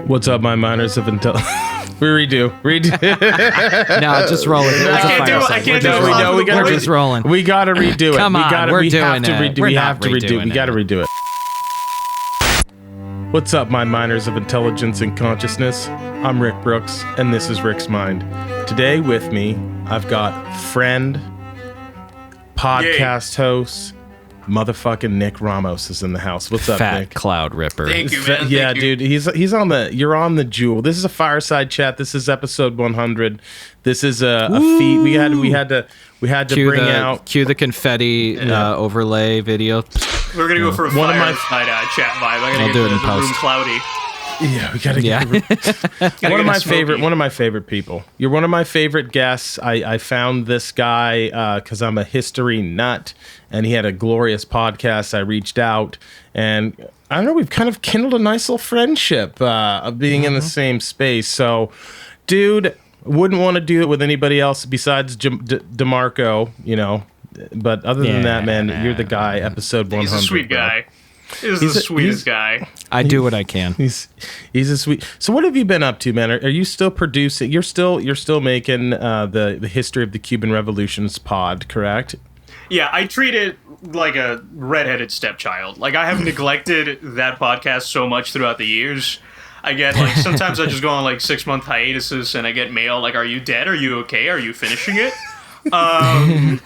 What's up, my miners of intel? Redo. No, just roll it. I can't do it. We're just rolling. We gotta redo it. Come on, we have to redo it. We gotta redo it. What's up, my miners of intelligence and consciousness? I'm Rick Brooks, and this is Rick's Mind. Today with me, I've got friend, podcast host, motherfucking Nick Ramos is in the house. What's up, Fat Nick? Cloud Ripper. Thank you, man. Yeah, Thank you. dude, you're on the jewel. This is a fireside chat. This is episode 100. This is a feat. We had to bring out. Cue the confetti overlay video. We're gonna go for a fireside chat vibe. I'll do it in post. Room cloudy. Yeah, we gotta get one of my favorite people. You're one of my favorite guests. I found this guy because I'm a history nut, and he had a glorious podcast. I reached out, and I don't know, we've kind of kindled a nice little friendship of being in the same space. So, dude, wouldn't want to do it with anybody else besides DeMarco, you know. But other than that, man, you're the guy. Episode 100. He's a sweet guy. He's the sweetest guy. I do what I can. He's a sweet. So what have you been up to, man? Are you still producing? You're still making the history of the Cuban Revolution's pod, correct? Yeah, I treat it like a redheaded stepchild. Like, I have neglected that podcast so much throughout the years. I get, like, sometimes I just go on, like, 6-month hiatuses, and I get mail, like, are you dead? Are you okay? Are you finishing it? But I'm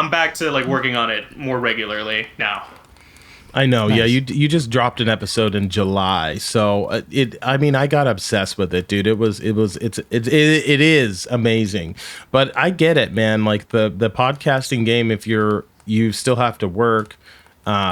back to, like, working on it more regularly now. I know. Nice. Yeah, you just dropped an episode in July, so I got obsessed with it, dude. It is amazing. But I get it, man. Like the podcasting game, if you still have to work,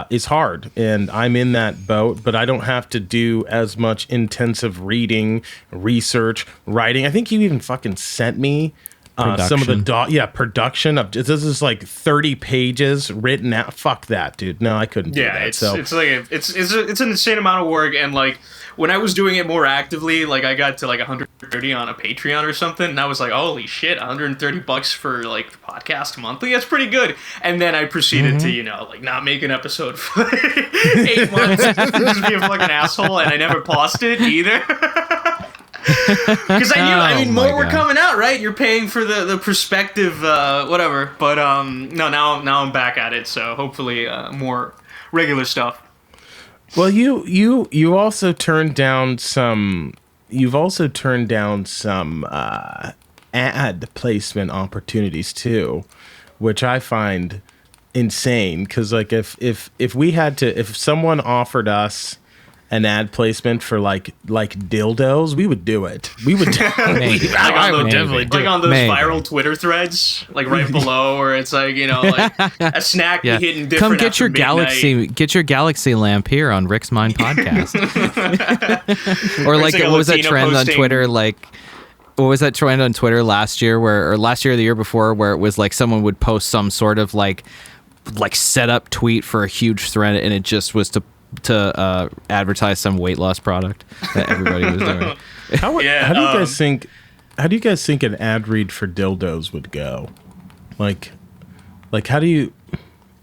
is hard, and I'm in that boat. But I don't have to do as much intensive reading, research, writing. I think you even fucking sent me. Some of the production of this is like 30 pages written out. Fuck that, dude. No, I couldn't do that. It's an insane amount of work, and like when I was doing it more actively, like I got to like 130 on a Patreon or something, and I was like, holy shit, $130 for like the podcast monthly. That's pretty good. And then I proceeded to like not make an episode for 8 months, just be a fucking asshole, and I never paused it either. Because more were coming out, right? You're paying for the perspective, whatever. But no, now I'm back at it. So hopefully, more regular stuff. Well, you also turned down some. You've also turned down some ad placement opportunities too, which I find insane. Because like if someone offered us an ad placement for like dildos, we would do it. We would definitely. I would definitely do it. Like on those viral Twitter threads, like right below, where it's like like a snack be hitting different. Come get your galaxy lamp here on Rick's Mind Podcast. Or like what was that trend on Twitter? Like what was that trend on Twitter last year, or the year before, where it was like someone would post some sort of like set up tweet for a huge thread, and it just was to advertise some weight loss product that everybody was doing. How do you guys think an ad read for dildos would go? Like how do you?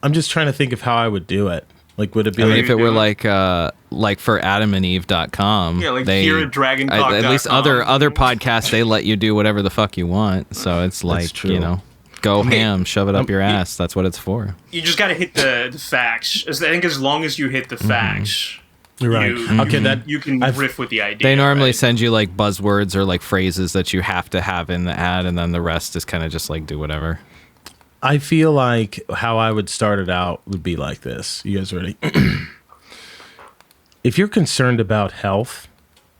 I'm just trying to think of how I would do it. Like, would it be if it were like for adamandeve.com? Yeah, like here at dragoncock.com. At least other podcasts, they let you do whatever the fuck you want. So it's like, go ham, shove it up your ass. That's what it's for. You just got to hit the facts. I think as long as you hit the facts, you're right. You can riff with the idea. They normally send you like buzzwords or like phrases that you have to have in the ad, and then the rest is kind of just like do whatever. I feel like how I would start it out would be like this. You guys ready? If you're concerned about health,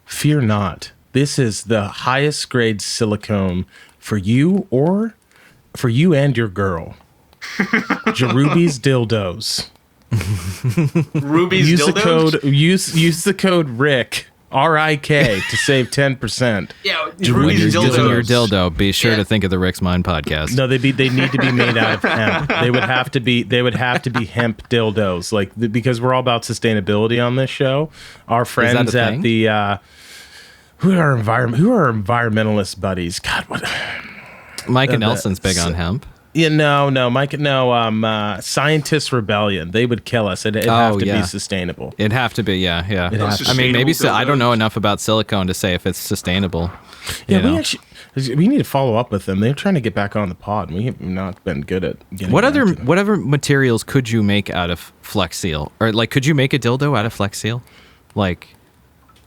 fear not. This is the highest grade silicone for you and your girl. Jarubi's Dildos. Ruby's Dildos? Use the code Rick, R-I-K, to save 10%. Yeah, when you're using your dildo, be sure to think of the Rick's Mind podcast. No, they need to be made out of hemp. They would have to be hemp dildos, like because we're all about sustainability on this show. Our friends at the who are environmentalist buddies. God, what? Micah Nelson's big on hemp. Yeah, no, Mike, no. Scientist Rebellion. They would kill us. It'd have to be sustainable. It'd have to be, yeah. I mean, maybe I don't know enough about silicone to say if it's sustainable. Yeah, we need to follow up with them. They're trying to get back on the pod. We have not been good at getting. What other materials could you make out of Flex Seal, or like, could you make a dildo out of Flex Seal? Like,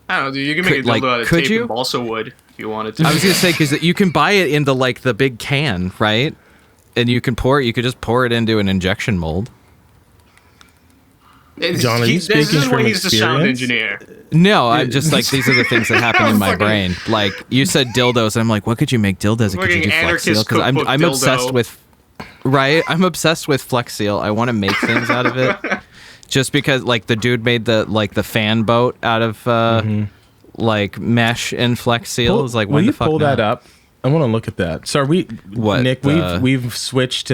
I don't know. Dude, you can make a dildo out of tape and balsa wood if you wanted to. I was gonna say, because you can buy it into like the big can, right? And you can just pour it into an injection mold. John, are you speaking this is from when he's experience? the sound engineer. No, I'm just like, these are the things that happen in my brain. Like, you said dildos, and I'm like, what could you make dildos? Could you do Flex Seal? Because I'm obsessed with, right? I'm obsessed with Flex Seal. I want to make things out of it. Just because, like, the dude made the fan boat out of like mesh and Flex Seal. It was like, when the fuck pull that up? I want to look at that. So Nick, we've switched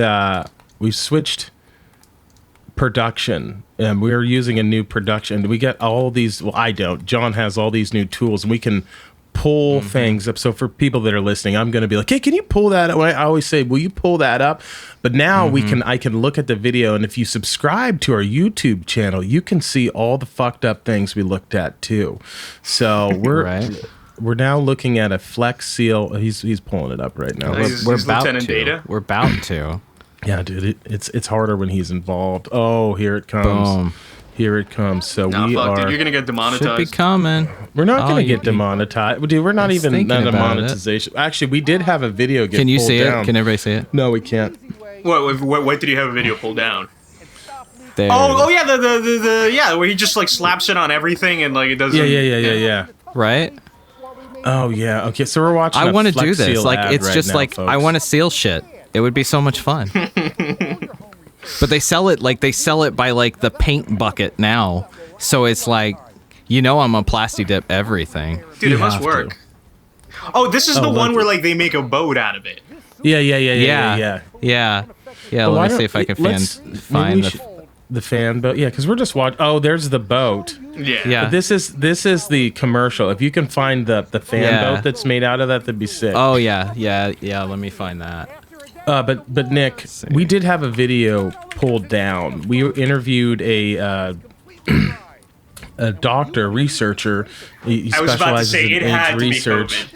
production, and we're using a new production. We get all these. Well, I don't. John has all these new tools, and we can pull things up. So for people that are listening, I'm going to be like, hey, can you pull that up? I always say, will you pull that up? But now I can look at the video, and if you subscribe to our YouTube channel, you can see all the fucked up things we looked at too. So we're now looking at a Flex Seal. He's pulling it up right now. We're about to. We're about to. Yeah, dude, it's harder when he's involved. Oh, here it comes. Boom. Here it comes. So dude, you're gonna get demonetized. Should be coming. We're not gonna get demonetized, dude. We're not even not a monetization. Actually, we did have a video get. Can you pulled see down. it? Can everybody see it? No, we can't. What did you have a video pulled down? There oh yeah, the where he just like slaps it on everything and like it doesn't. Yeah. Right. Oh yeah. Okay, so we're watching. I want to do this. Like, it's just like, folks. I want to seal shit. It would be so much fun. But they sell it by like the paint bucket now. So it's like, I'm a plasti dip everything. Dude, it must work. Oh, this is the one where like they make a boat out of it. Yeah. Well, let me see if I can find the fan boat. Yeah, because we're just watching. Oh, there's the boat. Yeah. But this is the commercial. If you can find the fan boat that's made out of that'd be sick. Oh yeah. Let me find that. But Nick, we did have a video pulled down. We interviewed a doctor, researcher. He specializes in AIDS research.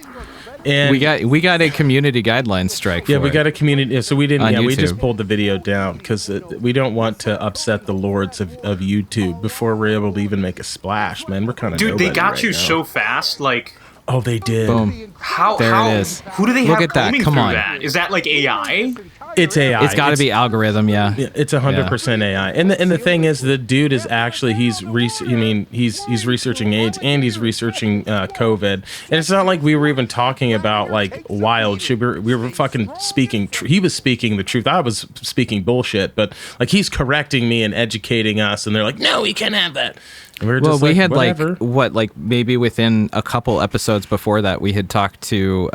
And we got a community guideline strike. We got a community. So we didn't. We just pulled the video down because we don't want to upset the lords of YouTube before we're able to even make a splash. Man, we're kind of dude. They got you so fast, like. Oh, they did. Boom. How? There it is. Who do they have combing Come through on. that? Is that like AI? It's AI. It's got to be algorithm, yeah. It's 100% AI. And the thing is, the dude is actually he's researching AIDS and he's researching COVID. And it's not like we were even talking about like wild shit. We were fucking speaking. He was speaking the truth. I was speaking bullshit. But like he's correcting me and educating us. And they're like, no, we can't have that. And we were just we had whatever. like maybe within a couple episodes before that, we had talked to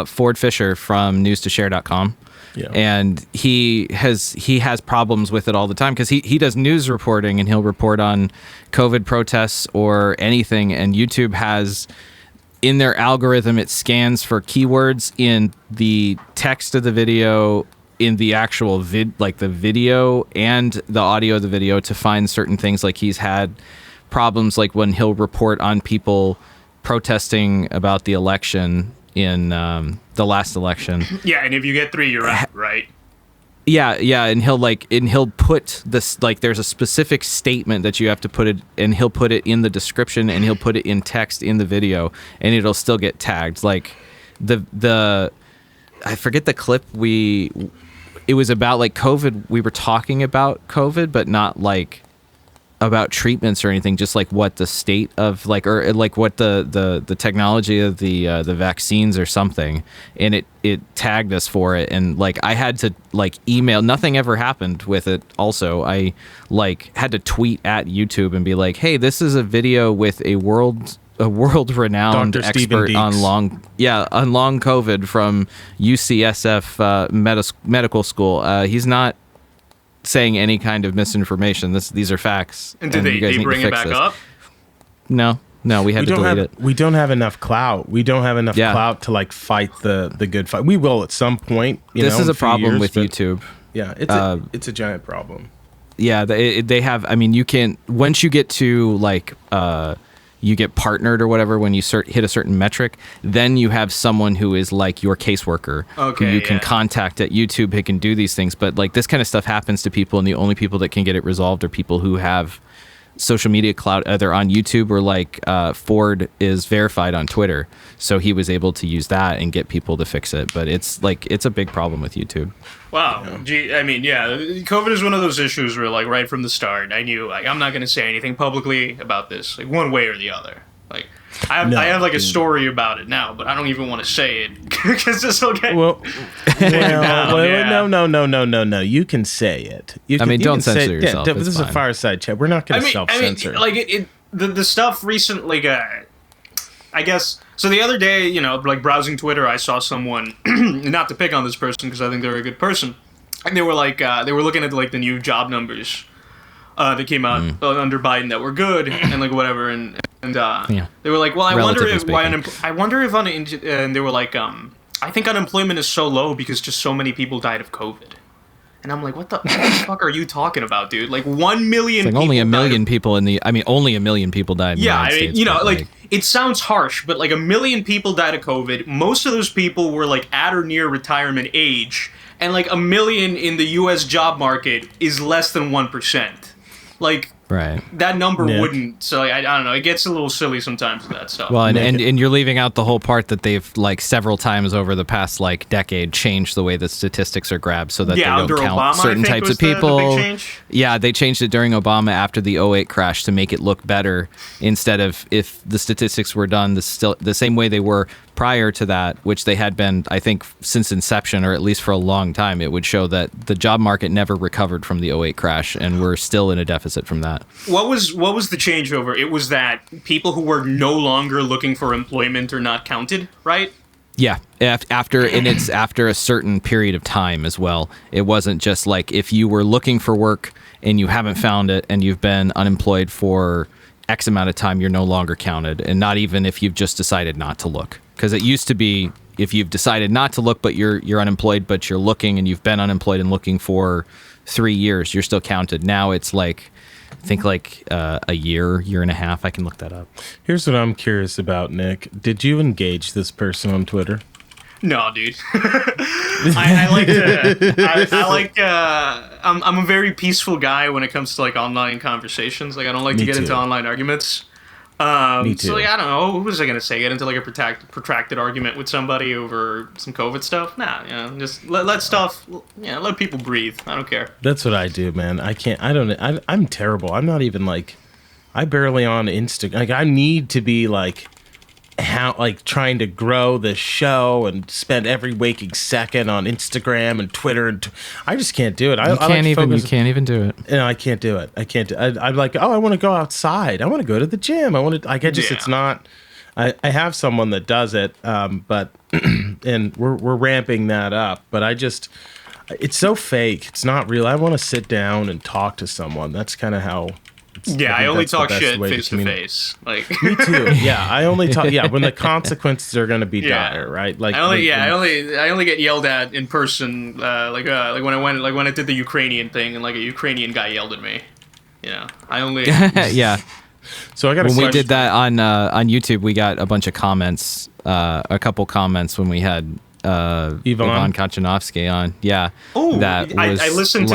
Ford Fisher from newstoshare.com. Yeah. And he has problems with it all the time because he does news reporting and he'll report on COVID protests or anything. And YouTube has in their algorithm, it scans for keywords in the text of the video, in the actual the video and the audio of the video to find certain things. Like he's had problems like when he'll report on people protesting about the election in the last election. Yeah, and if you get 3, you're out, right? Yeah, and he'll put this, like there's a specific statement that you have to put it, and he'll put it in the description and he'll put it in text in the video, and it'll still get tagged. Like the I forget the clip it was about like COVID. We were talking about COVID, but not like about treatments or anything, just like what the state of like, or like what the technology of the vaccines or something, and it tagged us for it, and like I had to like email. Nothing ever happened with it. Also, I like had to tweet at YouTube and be like, hey, this is a video with a world-renowned Dr. expert on long COVID from UCSF medical school. He's not saying any kind of misinformation. These are facts. And did they bring it back up? No, No, we had to delete it. We don't have enough clout. We don't have enough clout to like fight the good fight. We will at some point. This is a problem with YouTube. Yeah, it's a giant problem. Yeah, they have. I mean, you can once you get to like you get partnered or whatever when you hit a certain metric, then you have someone who is like your caseworker who you can contact at YouTube who can do these things. But like this kind of stuff happens to people, and the only people that can get it resolved are people who have social media clout either on YouTube or like Ford is verified on Twitter, so he was able to use that and get people to fix it. But it's a big problem with YouTube. Wow. Yeah. Gee, I mean, COVID is one of those issues where like right from the start I knew like I'm not going to say anything publicly about this, like one way or the other. Like I have like a story about it now, but I don't even want to say it because this will get no. You can say it. Don't censor yourself. This is a fireside chat. We're not going to self-censor. The stuff recently, I guess. So the other day, like browsing Twitter, I saw someone, not to pick on this person because I think they're a good person, and they were like, they were looking at like the new job numbers that came out under Biden that were good and like whatever, and they were like, well, I wonder if and they were like, I think unemployment is so low because just so many people died of COVID. And I'm like, what the fuck are you talking about, dude? Like 1 million. It's like only a million people only a million people died. In the United States, it sounds harsh, but like 1 million people died of COVID. Most of those people were like at or near retirement age, and like 1 million in the U.S. job market is less than 1%. Like. Right. That number wouldn't. So I don't know. It gets a little silly sometimes with that stuff. Well, and you're leaving out the whole part that they've like several times over the past like decade changed the way the statistics are grabbed so that they don't count Obama, certain types of people. The big change? Yeah, they changed it during Obama after the 2008 crash to make it look better instead of if the statistics were done the same way they were prior to that, which they had been, I think, since inception, or at least for a long time. It would show that the job market never recovered from the 2008 crash, and we're still in a deficit from that. What was the changeover? It was that people who were no longer looking for employment are not counted, right? Yeah, after a certain period of time as well. It wasn't just like if you were looking for work and you haven't found it and you've been unemployed for X amount of time, you're no longer counted, and not even if you've just decided not to look. Because it used to be if you've decided not to look, but you're unemployed, but you're looking and you've been unemployed and looking for 3 years, you're still counted. Now it's like, I think like a year and a half. I can look that up. Here's what I'm curious about, Nick. Did you engage this person on Twitter? No, dude. I'm a very peaceful guy when it comes to like online conversations. Like I don't like to get into online arguments. Me too. So like I don't know, what was I gonna say? Get into like a protracted argument with somebody over some COVID stuff? Nah, just let stuff. Let people breathe. I don't care. That's what I do, man. I'm terrible. I'm not even like, I barely on Instagram. Like I need to be like, trying to grow the show and spend every waking second on Instagram and Twitter, and I just can't do it. You can't even do it. No, I can't do it. I'm like, I want to go outside. I want to go to the gym. It's not. I have someone that does it, but and we're ramping that up. But it's so fake. It's not real. I want to sit down and talk to someone. That's kind of how. I only talk shit face to face. Like me too. Yeah, I only talk. Yeah, when the consequences are going to be dire, right? Like I only get yelled at in person. Like when I did the Ukrainian thing and like a Ukrainian guy yelled at me. I only. Yeah. So I got when we did that on YouTube, we got a bunch of comments, a couple comments when we had. Ivan Kachanovsky on. Yeah. Oh, I listened to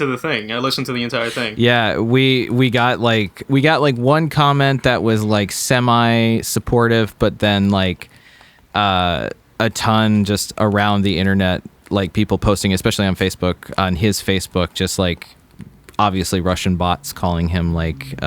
the thing. I listened to the entire thing. Yeah, we got one comment that was like semi supportive, but then like a ton just around the internet, like people posting, especially on Facebook, on his Facebook, just like obviously Russian bots calling him like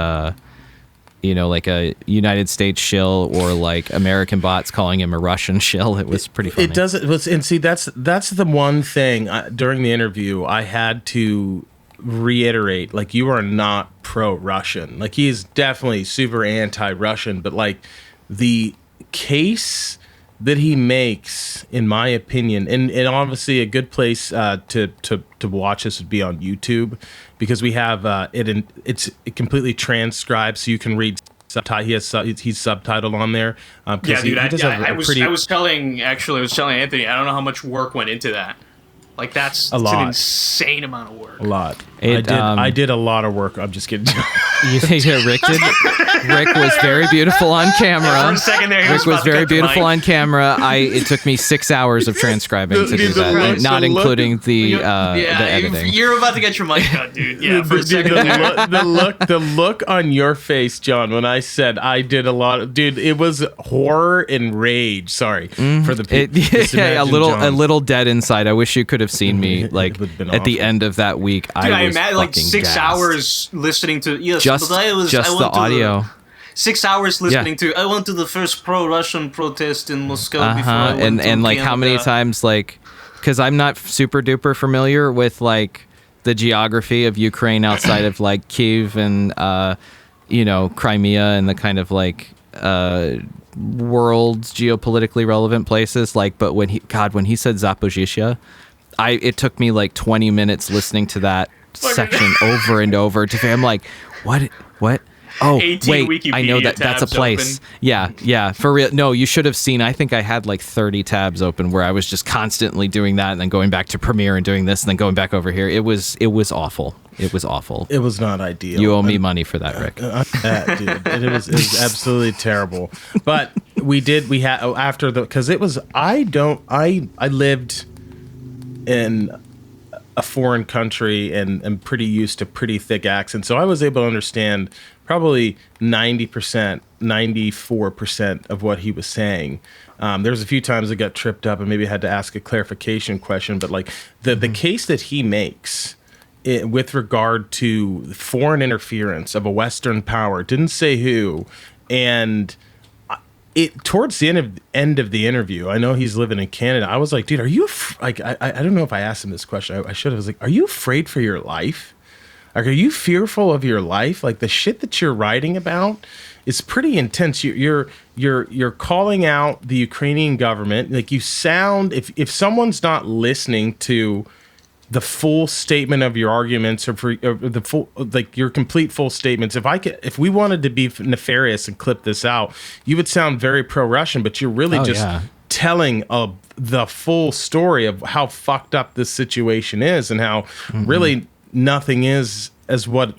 like a United States shill, or like American bots calling him a Russian shill. It was pretty funny. It does. And see, that's the one thing during the interview I had to reiterate. Like, you are not pro-Russian. Like, he is definitely super anti-Russian, but like the case that he makes, in my opinion, and obviously a good place to watch this would be on YouTube, because we have it's completely transcribed, so you can read he's subtitled on there. Yeah, dude. I was telling Anthony, I don't know how much work went into that. Like that's an insane amount of work. A lot. I did a lot of work. I'm just kidding. You think Rick did? Rick was very beautiful on camera. For a second there, Rick was very beautiful on camera. It took me 6 hours of transcribing to do that, not including the editing. You're about to get your mic cut, dude. Yeah, for a second. The look on your face, John, when I said I did a lot, dude, it was horror and rage. Sorry for the people. A little dead inside. I wish you could have seen me like at the end of that week. Dude, I imagine like 6 hours listening to just the audio. 6 hours listening to. I went to the first pro-Russian protest in Moscow before I went to and like how many times, like, because I'm not super duper familiar with like the geography of Ukraine outside of like Kyiv and Crimea and the kind of like world's geopolitically relevant places. Like, but when he said Zaporizhzhia, it took me like 20 minutes listening to that section over and over. I'm like, what? Oh, wait, I know that's a place. Open. Yeah, for real. No, you should have seen, I think I had like 30 tabs open where I was just constantly doing that and then going back to Premiere and doing this and then going back over here. It was awful. It was awful. It was not ideal. You owe me money for that, Rick. Dude. It was absolutely terrible. But because it was, I lived in a foreign country and pretty used to pretty thick accents. So I was able to understand probably 90%, 94% of what he was saying. There was a few times I got tripped up and maybe had to ask a clarification question, but like the case that he makes with regard to foreign interference of a Western power, didn't say who, and towards the end of the interview, I know he's living in Canada. I was like, dude, are you I don't know if I asked him this question. I should have. I was like, are you afraid for your life? Like, are you fearful of your life? Like the shit that you're writing about is pretty intense. You're calling out the Ukrainian government. Like you sound, if someone's not listening to the full statement of your arguments or the full, like your complete full statements. If we wanted to be nefarious and clip this out, you would sound very pro-Russian, but you're really telling the full story of how fucked up this situation is and how really nothing is as what,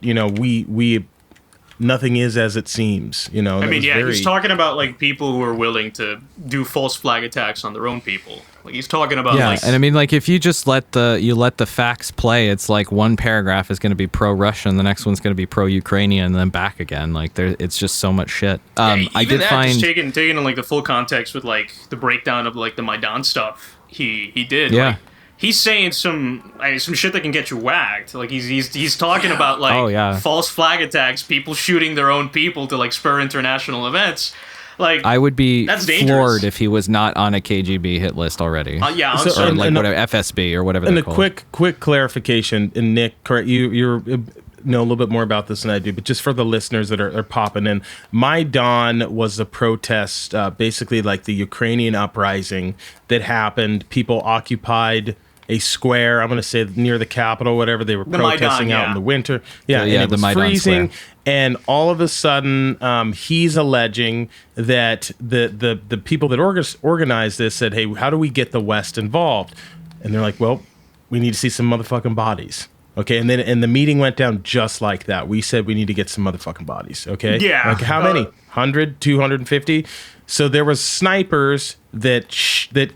nothing is as it seems, I mean, he's talking about like people who are willing to do false flag attacks on their own people. Like he's talking about and I mean, like if you just let the facts play, it's like one paragraph is going to be pro-Russian, the next one's going to be pro-Ukrainian, and then back again. Like it's just so much shit. I did find just taking in like the full context with like the breakdown of like the Maidan stuff he did. Yeah. Like, he's saying some shit that can get you whacked. Like he's talking about like false flag attacks, people shooting their own people to like spur international events. Like I would be floored if he was not on a KGB hit list already. Or whatever FSB or whatever. And a quick clarification. And Nick, correct, you know a little bit more about this than I do, but just for the listeners that are popping in, Maidan was a protest, basically like the Ukrainian uprising that happened. People occupied a square, I'm going to say near the Capitol, whatever. They were protesting out in the winter. And it was freezing. Square. And all of a sudden, he's alleging that the people that organized this said, hey, how do we get the West involved? And they're like, well, we need to see some motherfucking bodies. Okay, and the meeting went down just like that. We said we need to get some motherfucking bodies. Okay, like how many? 100, 250. So there was snipers that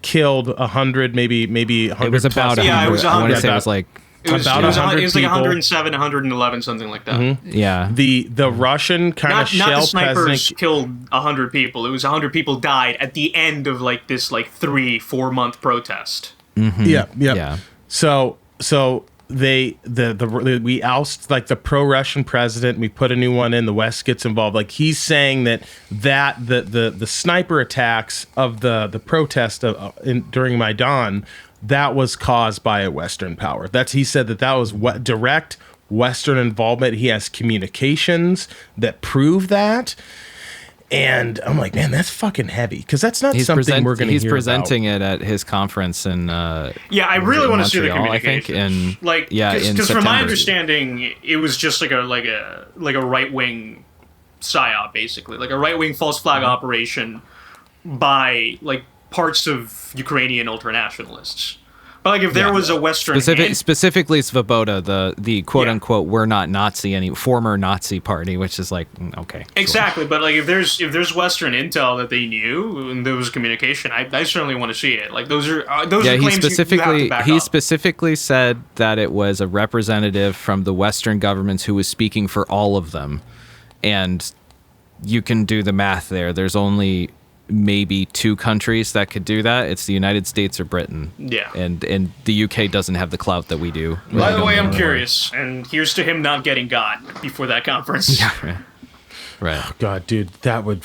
killed 100, maybe 100. It was about 100. Yeah, it was 100. I want to say it was like about 100. It was like 107, 111, something like that. Mm-hmm. Yeah. The Russian kind of shell not the snipers president killed 100 people. It was 100 people died at the end of like this like 3-4 month protest. Mm-hmm. Yeah. So we oust like the pro-Russian president. We put a new one in. The West gets involved. Like he's saying that the sniper attacks of the protest during Maidan, that was caused by a Western power. He said that was direct Western involvement. He has communications that prove that. And I'm like, man, that's fucking heavy because that's not something we're going to hear. He's presenting it at his conference in. I really want to see the communication. I think because from my understanding, it was just like a right wing psyop, basically, like a right-wing false flag operation by like parts of Ukrainian ultranationalists. But like if there was a Western specifically Svoboda, the quote unquote we're not Nazi former Nazi party, which is like okay, exactly. Sure. But like if there's Western intel that they knew and there was communication, I certainly want to see it. Like those are claims he specifically said that it was a representative from the Western governments who was speaking for all of them, and you can do the math there. There's only maybe 2 countries that could do that. It's the United States or Britain. Yeah. And the UK doesn't have the clout that we do. By the way, I'm curious, and here's to him not getting got before that conference. Yeah, right. Oh, God, dude, that would...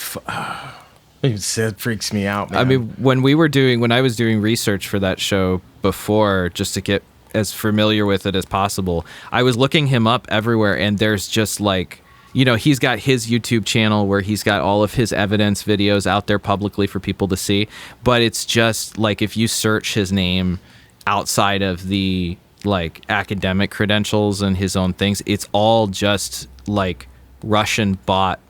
it freaks me out, man. I mean, when I was doing research for that show before, just to get as familiar with it as possible, I was looking him up everywhere, and there's just like... he's got his YouTube channel where he's got all of his evidence videos out there publicly for people to see. But it's just like if you search his name outside of the like academic credentials and his own things, it's all just like Russian bot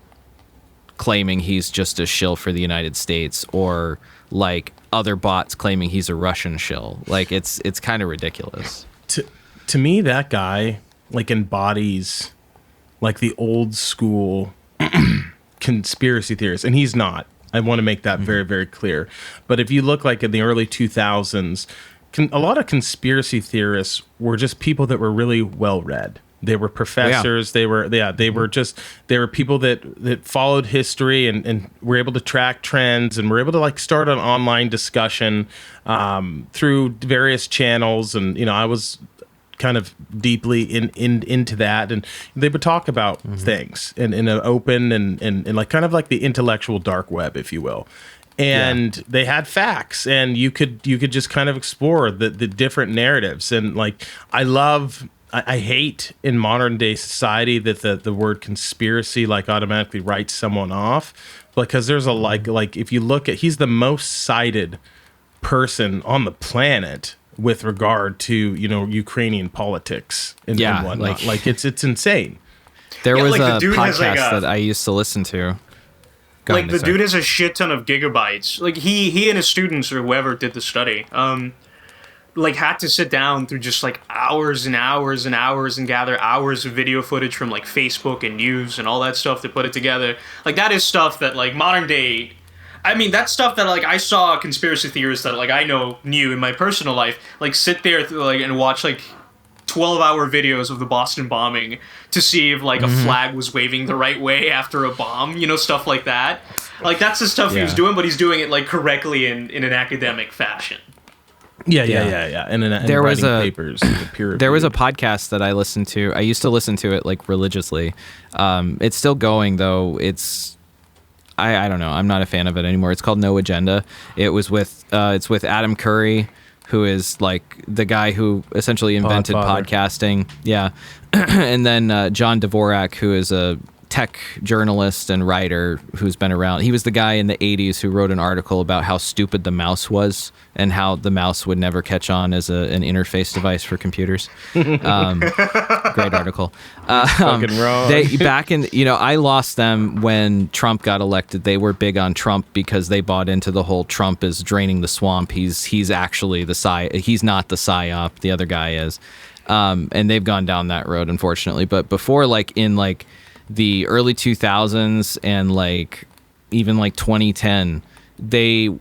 claiming he's just a shill for the United States, or like other bots claiming he's a Russian shill. Like it's kind of ridiculous. To me, that guy like embodies like the old school conspiracy theorists, and he's not. I want to make that very, very clear. But if you look like in the early 2000s, a lot of conspiracy theorists were just people that were really well read. They were professors. Yeah. They were people that followed history and were able to track trends and were able to like start an online discussion through various channels. And I was kind of deeply into that, and they would talk about things in an open and like kind of like the intellectual dark web, if you will. And they had facts, and you could just kind of explore the different narratives. And like I hate in modern day society that the word conspiracy like automatically writes someone off, because there's a like if you look at, he's the most cited person on the planet with regard to Ukrainian politics and whatnot. Like it's insane. There was a podcast that I used to listen to. The dude has a shit ton of gigabytes. Like he and his students or whoever did the study, like had to sit down through just like hours and hours and hours and gather hours of video footage from like Facebook and news and all that stuff to put it together. Like that is stuff that like modern day. I mean, that's stuff that like I saw conspiracy theorists that like I knew in my personal life like sit there and watch like 12-hour videos of the Boston bombing to see if like a flag was waving the right way after a bomb, stuff like that. Like that's the stuff he was doing, but he's doing it like correctly in an academic fashion. Yeah. And there was papers. There was a podcast that I listened to. I used to listen to it like religiously. It's still going though. I don't know. I'm not a fan of it anymore. It's called No Agenda. It's with Adam Curry, who is like the guy who essentially invented podcasting. Yeah. And then John Dvorak, who is a tech journalist and writer who's been around. He was the guy in the 80s who wrote an article about how stupid the mouse was and how the mouse would never catch on as an interface device for computers. Great article. Fucking wrong. I lost them when Trump got elected. They were big on Trump because they bought into the whole Trump is draining the swamp. He's actually he's not the psyop. The other guy is. And they've gone down that road, unfortunately. But before, like in like the early 2000s and like even like 2010, they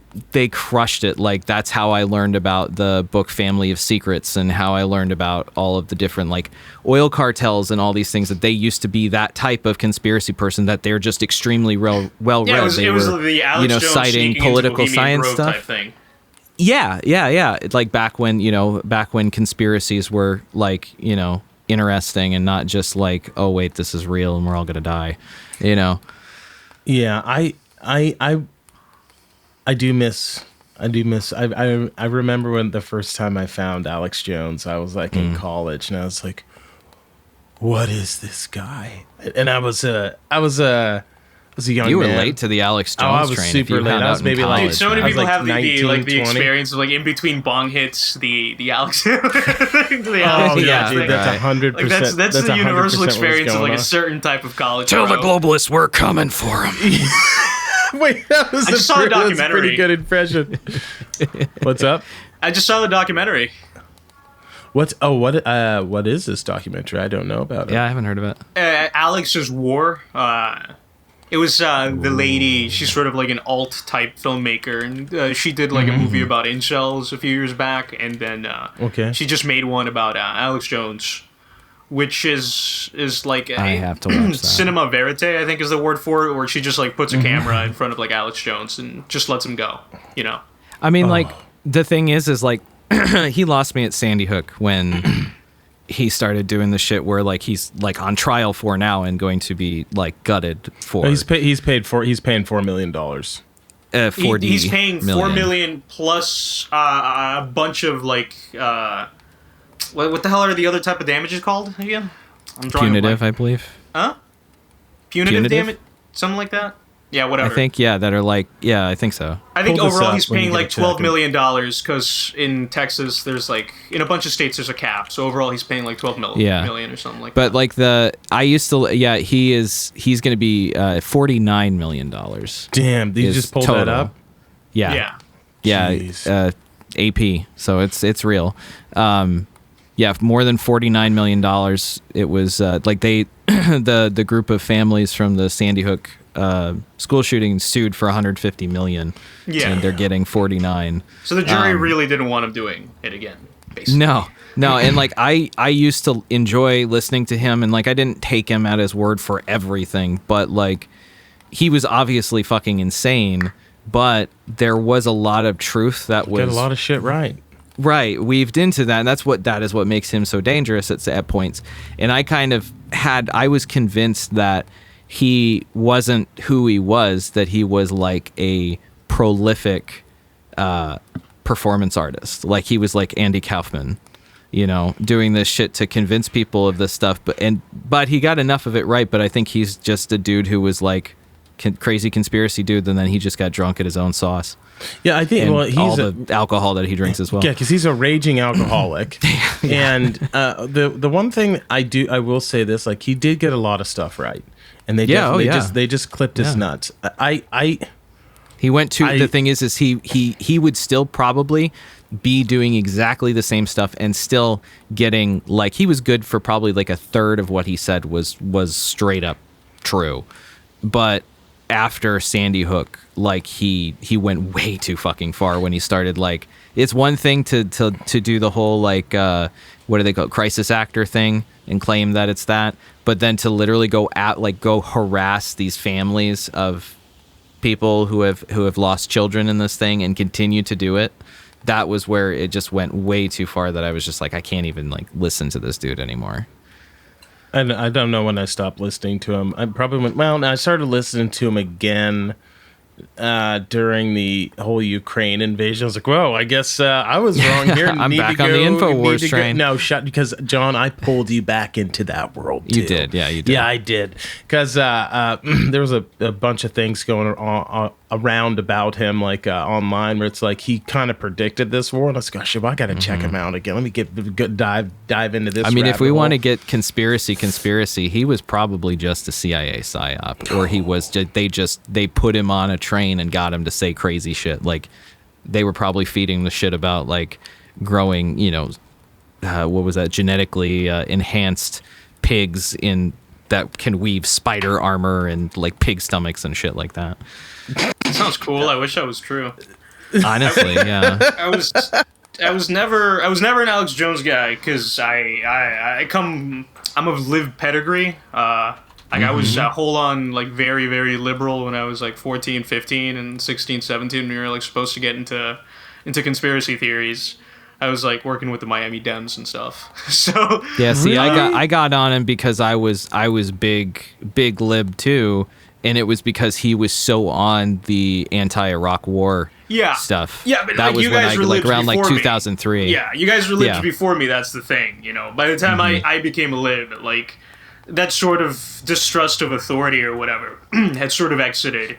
crushed it. Like that's how I learned about the book Family of Secrets and how I learned about all of the different like oil cartels and all these things, that they used to be that type of conspiracy person, that they're just extremely well read. It was the Alex Jones citing political science stuff. Type thing. Yeah. Like back when conspiracies were like, interesting and not just like, oh wait, this is real and we're all gonna die, Yeah, I do miss. I remember when the first time I found Alex Jones, I was like in college, and I was like, "What is this guy?" And I was was a young You were man. late to the Alex Jones I was train. super late. I was maybe like, dude, so many people like have the 19, experience of like in between bong hits, the Alex. Oh yeah, dude, that's 100%. Like that's the universal experience of like a certain type of college. Tell the globalists we're coming for them. Wait, that was a documentary. Pretty good impression. What's up? I just saw the documentary. What is this documentary? I don't know about it. Yeah, I haven't heard of it. Alex's War. It was the lady. She's sort of like an alt type filmmaker, and she did like a movie about incels a few years back, and then she just made one about Alex Jones, which is like I have to watch that. Cinema verite, I think is the word for it, where she just like puts a camera in front of like Alex Jones and just lets him go. You know. I mean, like the thing is like. He lost me at Sandy Hook when he started doing the shit where like he's like on trial for now and going to be like gutted for. He's paying $4 million. 40 he's paying million. $4 million plus a bunch of like what the hell are the other type of damages called again? I'm drawing punitive, I believe. Huh? Punitive damage, something like that. Yeah, whatever. I think that are like I think so. I think overall he's paying like $12 million because in Texas there's like in a bunch of states there's a cap. So overall he's paying like 12 million or something like that. But like he's going to be $49 million. Damn, did you just pull that up? Yeah. AP. So it's real. More than $49 million. It was like they the group of families from the Sandy Hook school shooting sued for $150 million. Yeah, and they're getting 49. So the jury really didn't want him doing it again. Basically. No, and like I used to enjoy listening to him, and like I didn't take him at his word for everything, but like he was obviously fucking insane. But there was a lot of truth that was got a lot of shit right. Right, weaved into that, and that is what makes him so dangerous at points. And I was convinced that he wasn't who he was, that he was like a prolific performance artist. Like he was like Andy Kaufman, doing this shit to convince people of this stuff. But he got enough of it right. But I think he's just a dude who was like crazy conspiracy dude, and then he just got drunk at his own sauce. Yeah, I think. Well, he's all the alcohol that he drinks as well. Yeah, because he's a raging alcoholic. And the one thing I will say this: like he did get a lot of stuff right, and they just clipped his nuts. He went to the thing is he would still probably be doing exactly the same stuff and still getting like he was good for probably like a third of what he said was straight up true, but after Sandy Hook, like he went way too fucking far when he started. Like it's one thing to do the whole like what do they call it, crisis actor thing and claim that it's that, but then to literally go harass these families of people who have lost children in this thing and continue to do it. That was where it just went way too far that I was just like I can't even like listen to this dude anymore. And I don't know when I stopped listening to him. I probably went, I started listening to him again during the whole Ukraine invasion. I was like, whoa, I guess I was wrong here. I'm back on the InfoWars train. No, because, John, I pulled you back into that world, too. You did, yeah, you did. Yeah, I did. Because there was a bunch of things going on around about him, like online, where it's like he kind of predicted this war. And I was like, gosh, I got to check him out again. Let me dive into this. I mean, if we want to get conspiracy, he was probably just a CIA psyop, or he was they put him on a train and got him to say crazy shit. Like they were probably feeding the shit about like growing, what was that, genetically enhanced pigs that can weave spider armor and like pig stomachs and shit like that. Sounds cool. I wish that was true. Honestly, yeah. I was never an Alex Jones guy because I'm of Liv pedigree. I was whole on like very, very liberal when I was like 14, 15 and 16, 17 when we were like supposed to get into conspiracy theories. I was like working with the Miami Dems and stuff. So yeah, see, I got on him because I was big lib too, and it was because he was so on the anti-Iraq war stuff. Yeah, but that like, was you when guys I were like around like 2003. Yeah, you guys were libs before me. That's the thing, By the time I became a lib, like that sort of distrust of authority or whatever had sort of exited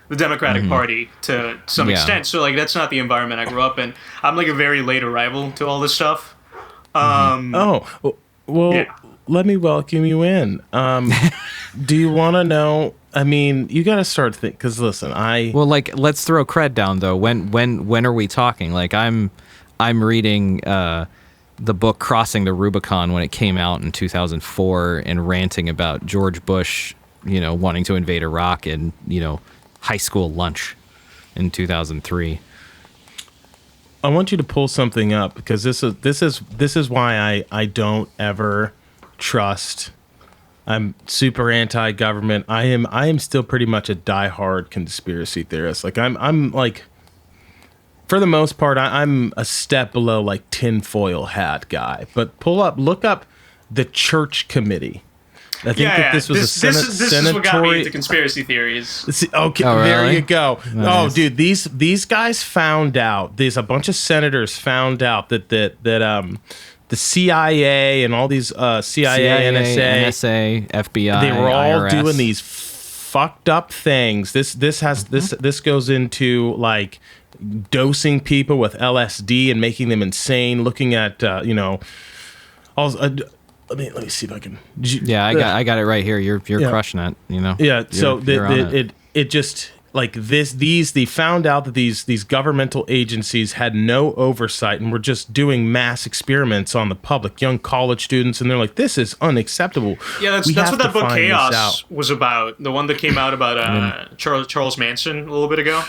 the Democratic Party to some extent. So like that's not the environment I grew up in. I'm like a very late arrival to all this stuff. Let me welcome you in. Do you want to know? I mean, you got to start thinking, because listen, let's throw cred down though. When are we talking? Like I'm reading the book Crossing the Rubicon when it came out in 2004 and ranting about George Bush, wanting to invade Iraq and, high school lunch in 2003. I want you to pull something up, because this is why I don't ever trust. I'm super anti-government. I am still pretty much a diehard conspiracy theorist. Like I'm like, for the most part, I'm a step below like tinfoil hat guy. But look up the Church Committee. I think this was this is what got me into conspiracy theories. Okay, there you go. Nice. Oh, dude, these guys found out. A bunch of senators found out that the CIA and all these CIA, NSA, FBI, they were all IRS. doing these fucked up things. This goes into like dosing people with LSD and making them insane. Looking at Let me see if I can. I got it right here. You're crushing it. Yeah. So it just like this. They found out that these governmental agencies had no oversight and were just doing mass experiments on the public, young college students, and they're like, this is unacceptable. Yeah, that's what that book Chaos was about. The one that came out about Charles Manson a little bit ago.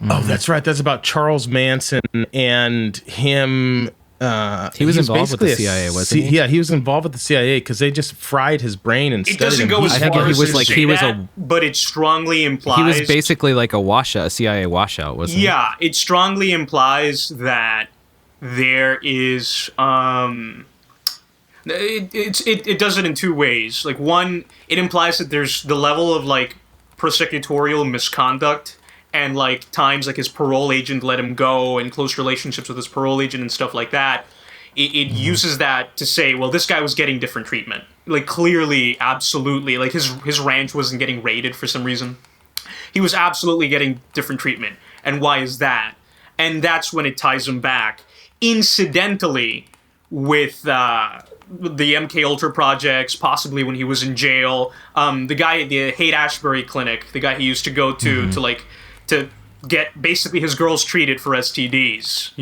Oh, that's right. That's about Charles Manson and him. He was involved with the CIA, wasn't he? Yeah, he was involved with the CIA because they just fried his brain and studied him. It doesn't go as far as to say that, but it strongly implies... He was basically like a CIA washout, wasn't he? Yeah, it strongly implies that there is... It does it in two ways. Like, one, it implies that there's the level of, like, prosecutorial misconduct and like times like his parole agent let him go and close relationships with his parole agent and stuff like that. It uses that to say, well, this guy was getting different treatment. Like clearly, absolutely, like his ranch wasn't getting raided for some reason. He was absolutely getting different treatment. And why is that? And that's when it ties him back, incidentally, with the MK Ultra projects, possibly when he was in jail. The guy at the Haight-Ashbury clinic, the guy he used to go to to get basically his girls treated for STDs,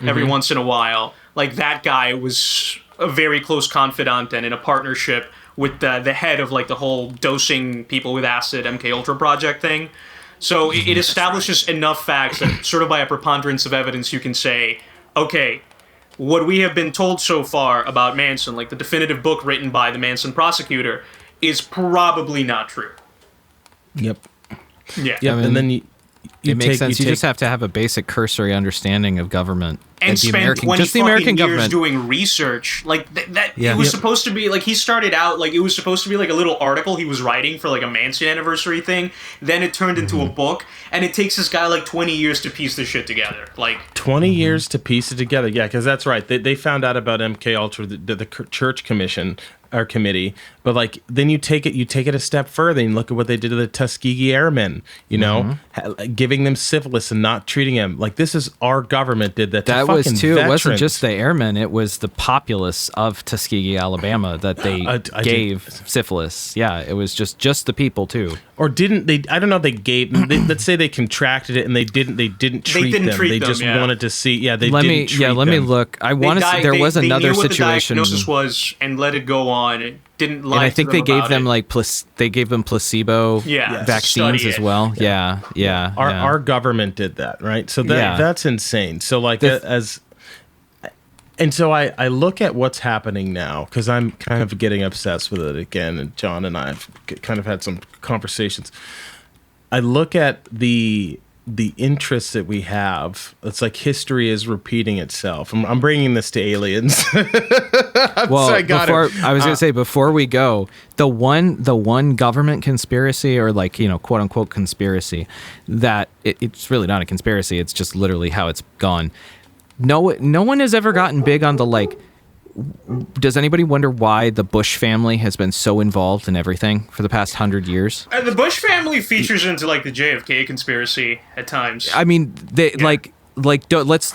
every once in a while. Like that guy was a very close confidant and in a partnership with the head of like the whole dosing people with acid MK Ultra project thing. So it establishes enough facts that sort of by a preponderance of evidence you can say, okay, what we have been told so far about Manson, like the definitive book written by the Manson prosecutor, is probably not true. Yep. Yeah. Yep. And then it makes sense. You just have to have a basic cursory understanding of government and the spent American, 20 just the American fucking years government doing research. Like that. It was supposed to be like he started out like it was supposed to be like a little article he was writing for like a Manson anniversary thing. Then it turned into a book, and it takes this guy like 20 years to piece this shit together. Like 20 years to piece it together. Yeah, because that's right. They found out about MK Ultra, the Church Commission. Our committee, but like then you take it a step further and look at what they did to the Tuskegee Airmen, giving them syphilis and not treating them. Like this is our government did that. That to was too. Veterans. It wasn't just the airmen; it was the populace of Tuskegee, Alabama, that they gave syphilis. Yeah, it was just the people too. Or didn't they? I don't know. They gave. Let's say they contracted it and they didn't treat them. They just wanted to see. Yeah, they didn't treat them. Let me look. I want to see. There was another situation. The diagnosis was and let it go on. It didn't lie. And I think they gave them they gave them placebo vaccines as well. Yeah. Our government did that, right? So that's insane. So like and so I look at what's happening now because I'm kind of getting obsessed with it again, and John and I have kind of had some conversations. I look at the interests that we have. It's like history is repeating itself. I'm bringing this to aliens. Well, I was gonna say before we go, the one government conspiracy or like quote unquote conspiracy that it's really not a conspiracy. It's just literally how it's gone. No one has ever gotten big on the like does anybody wonder why the Bush family has been so involved in everything for the past 100 years? The Bush family features into like the JFK conspiracy at times. I mean, they let's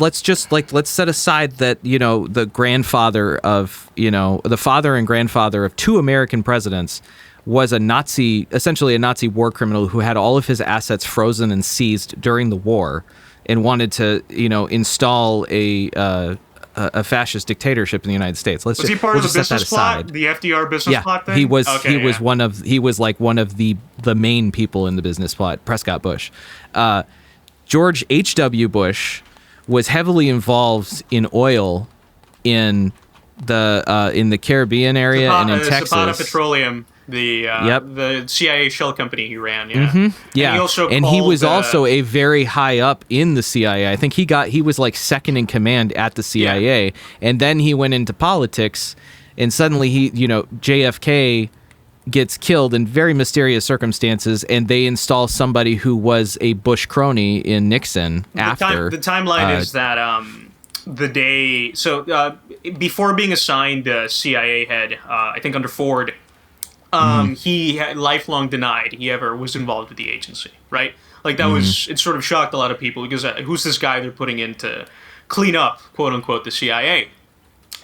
set aside that, you know, the grandfather of, you know, the father and grandfather of 2 American presidents was essentially a Nazi war criminal who had all of his assets frozen and seized during the war and wanted to, you know, install a fascist dictatorship in the United States. Was he part of the business plot? The FDR business plot thing? He was. Okay, he was one of the main people in the business plot. Prescott Bush, George H.W. Bush was heavily involved in oil in the Caribbean area and in Texas. Zapata Petroleum. The CIA shell company he ran, yeah. Mm-hmm. Yeah, and he was also a very high up in the CIA. I think he was like second in command at the CIA, and then he went into politics, and suddenly JFK gets killed in very mysterious circumstances, and they install somebody who was a Bush crony in Nixon after. The timeline is that the day, before being assigned CIA head, I think under Ford, he had lifelong denied he ever was involved with the agency, right? Like that it sort of shocked a lot of people because who's this guy they're putting in to clean up, quote unquote, the CIA?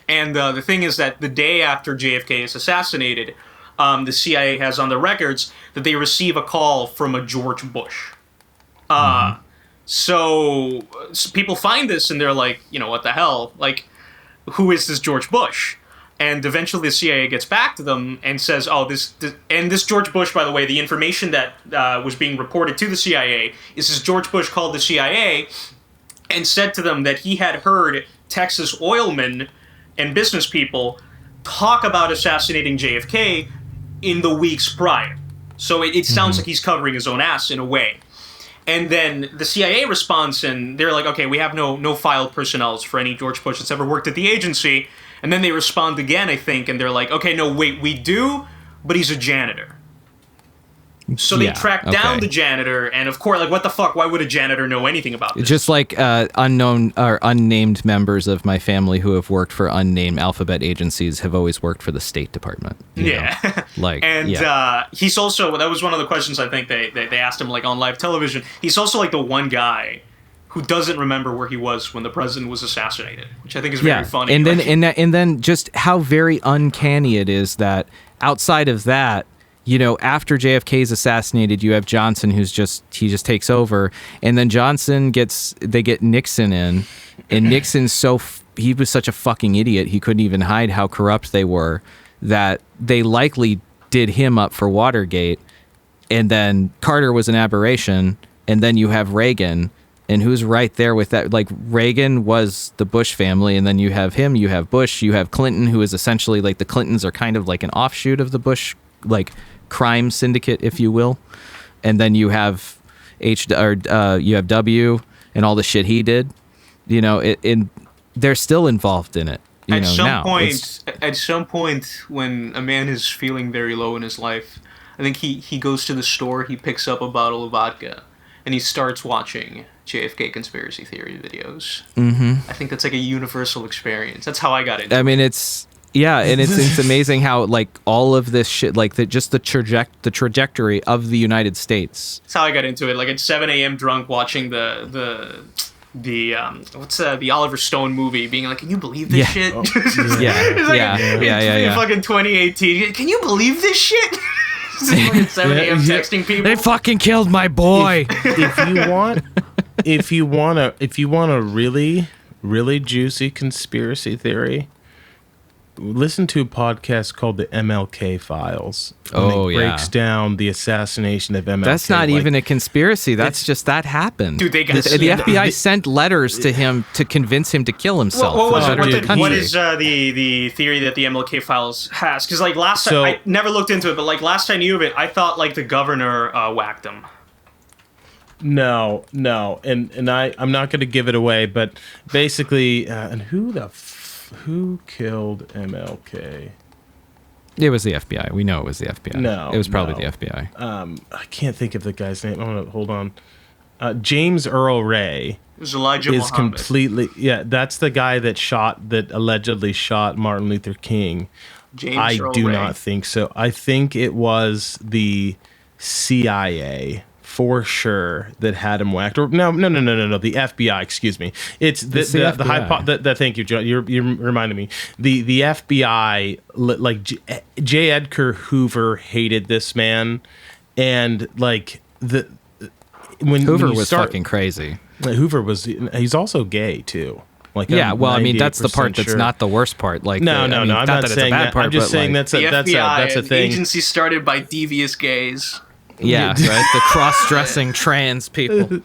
And the thing is that the day after JFK is assassinated, the CIA has on the records that they receive a call from a George Bush. So people find this and they're like, you know, what the hell? Like, who is this George Bush? And eventually the CIA gets back to them and says, this George Bush, by the way, the information that was being reported to the CIA is this George Bush called the CIA and said to them that he had heard Texas oilmen and business people talk about assassinating JFK in the weeks prior. So it sounds like he's covering his own ass in a way. And then the CIA responds and they're like, okay, we have no filed personnel for any George Bush that's ever worked at the agency. And then they respond again, I think, and they're like, okay, no, wait, we do, but he's a janitor. So they track down the janitor, and of course, like, what the fuck? Why would a janitor know anything about this? Just like unknown or unnamed members of my family who have worked for unnamed alphabet agencies have always worked for the State Department. He's also, that was one of the questions I think they asked him, like, on live television. He's also, like, the one guy who doesn't remember where he was when the president was assassinated, which I think is very funny. And then just how very uncanny it is that outside of that, you know, after JFK is assassinated, you have Johnson he just takes over, and then they get Nixon in, and Nixon's he was such a fucking idiot, he couldn't even hide how corrupt they were, that they likely did him up for Watergate, and then Carter was an aberration, and then you have Reagan. And who's right there with that? Like, Reagan was the Bush family, and then you have him, you have Bush, you have Clinton, who is essentially like the Clintons are kind of like an offshoot of the Bush, like, crime syndicate, if you will. And then you have you have W and all the shit he did. You know, they're still involved in it. At some point, when a man is feeling very low in his life, I think he goes to the store, he picks up a bottle of vodka, and he starts watching JFK conspiracy theory videos. I think that's like a universal experience. That's how I got into it. I mean, it's amazing how, like, all of this shit, like, the trajectory of the United States. That's how I got into it. Like, at 7 a.m. drunk watching the Oliver Stone movie, being like, can you believe this shit? Fucking 2018. Can you believe this shit? At 7 a.m. texting people. They fucking killed my boy. If you want a really, really juicy conspiracy theory, listen to a podcast called the MLK Files. It breaks down the assassination of MLK. That's not even a conspiracy. That's just that happened. Dude, the FBI sent letters to him to convince him to kill himself. What is the theory that the MLK Files has? Because, like, last time, I never looked into it, but, like, last I knew of it, I thought, like, the governor whacked him. No, and I'm not going to give it away, but basically, and who killed MLK? It was the FBI. We know it was the FBI. No, it was probably the FBI. I can't think of the guy's name. Hold on. James Earl Ray is Elijah is Muhammad. Completely, that's the guy that allegedly shot Martin Luther King. James Earl do Ray. not think so. I think it was the CIA for sure that had him whacked. Or no, the FBI. Excuse me. It's the FBI. Thank you, Joe. You're reminding me. The FBI, like J. Edgar Hoover hated this man, and like when Hoover was fucking crazy. Hoover he's also gay too. Like, yeah, well, I mean, that's the part that's not the worst part. Like, no, I'm not saying that. I'm just saying that's a thing. Agency started by devious gays. Yeah, right. The cross-dressing trans people.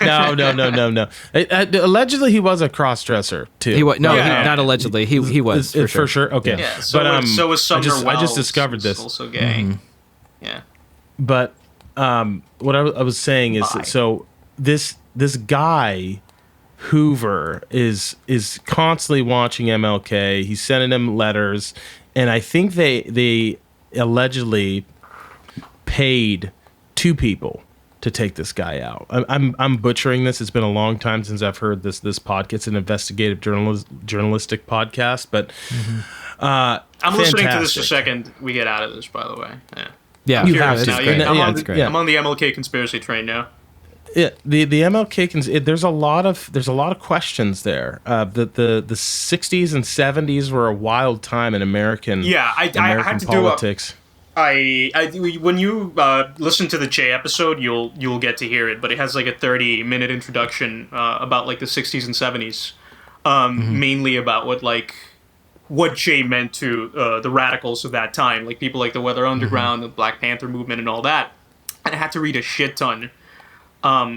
No. Allegedly, he was a cross-dresser too. Not allegedly. He was for sure. Okay, yeah. So was Sumner Wells. I just discovered this. Also gay. Mm-hmm. Yeah. But what I was saying is so this guy Hoover is constantly watching MLK. He's sending him letters, and I think they allegedly paid 2 people to take this guy out. I'm butchering this. It's been a long time since I've heard this podcast. It's an investigative journalistic podcast, but I'm listening to this the second we get out of this. By the way, yeah, you have to. I'm on the MLK conspiracy train now. Yeah, the MLK there's a lot of questions there. The 60s and 70s were a wild time in American I had to politics. When you listen to the J episode, you'll get to hear it, but it has like a 30-minute introduction about like the 60s and 70s, mainly about what J meant to the radicals of that time, like people like the Weather Underground, the Black Panther movement, and all that. And I had to read a shit ton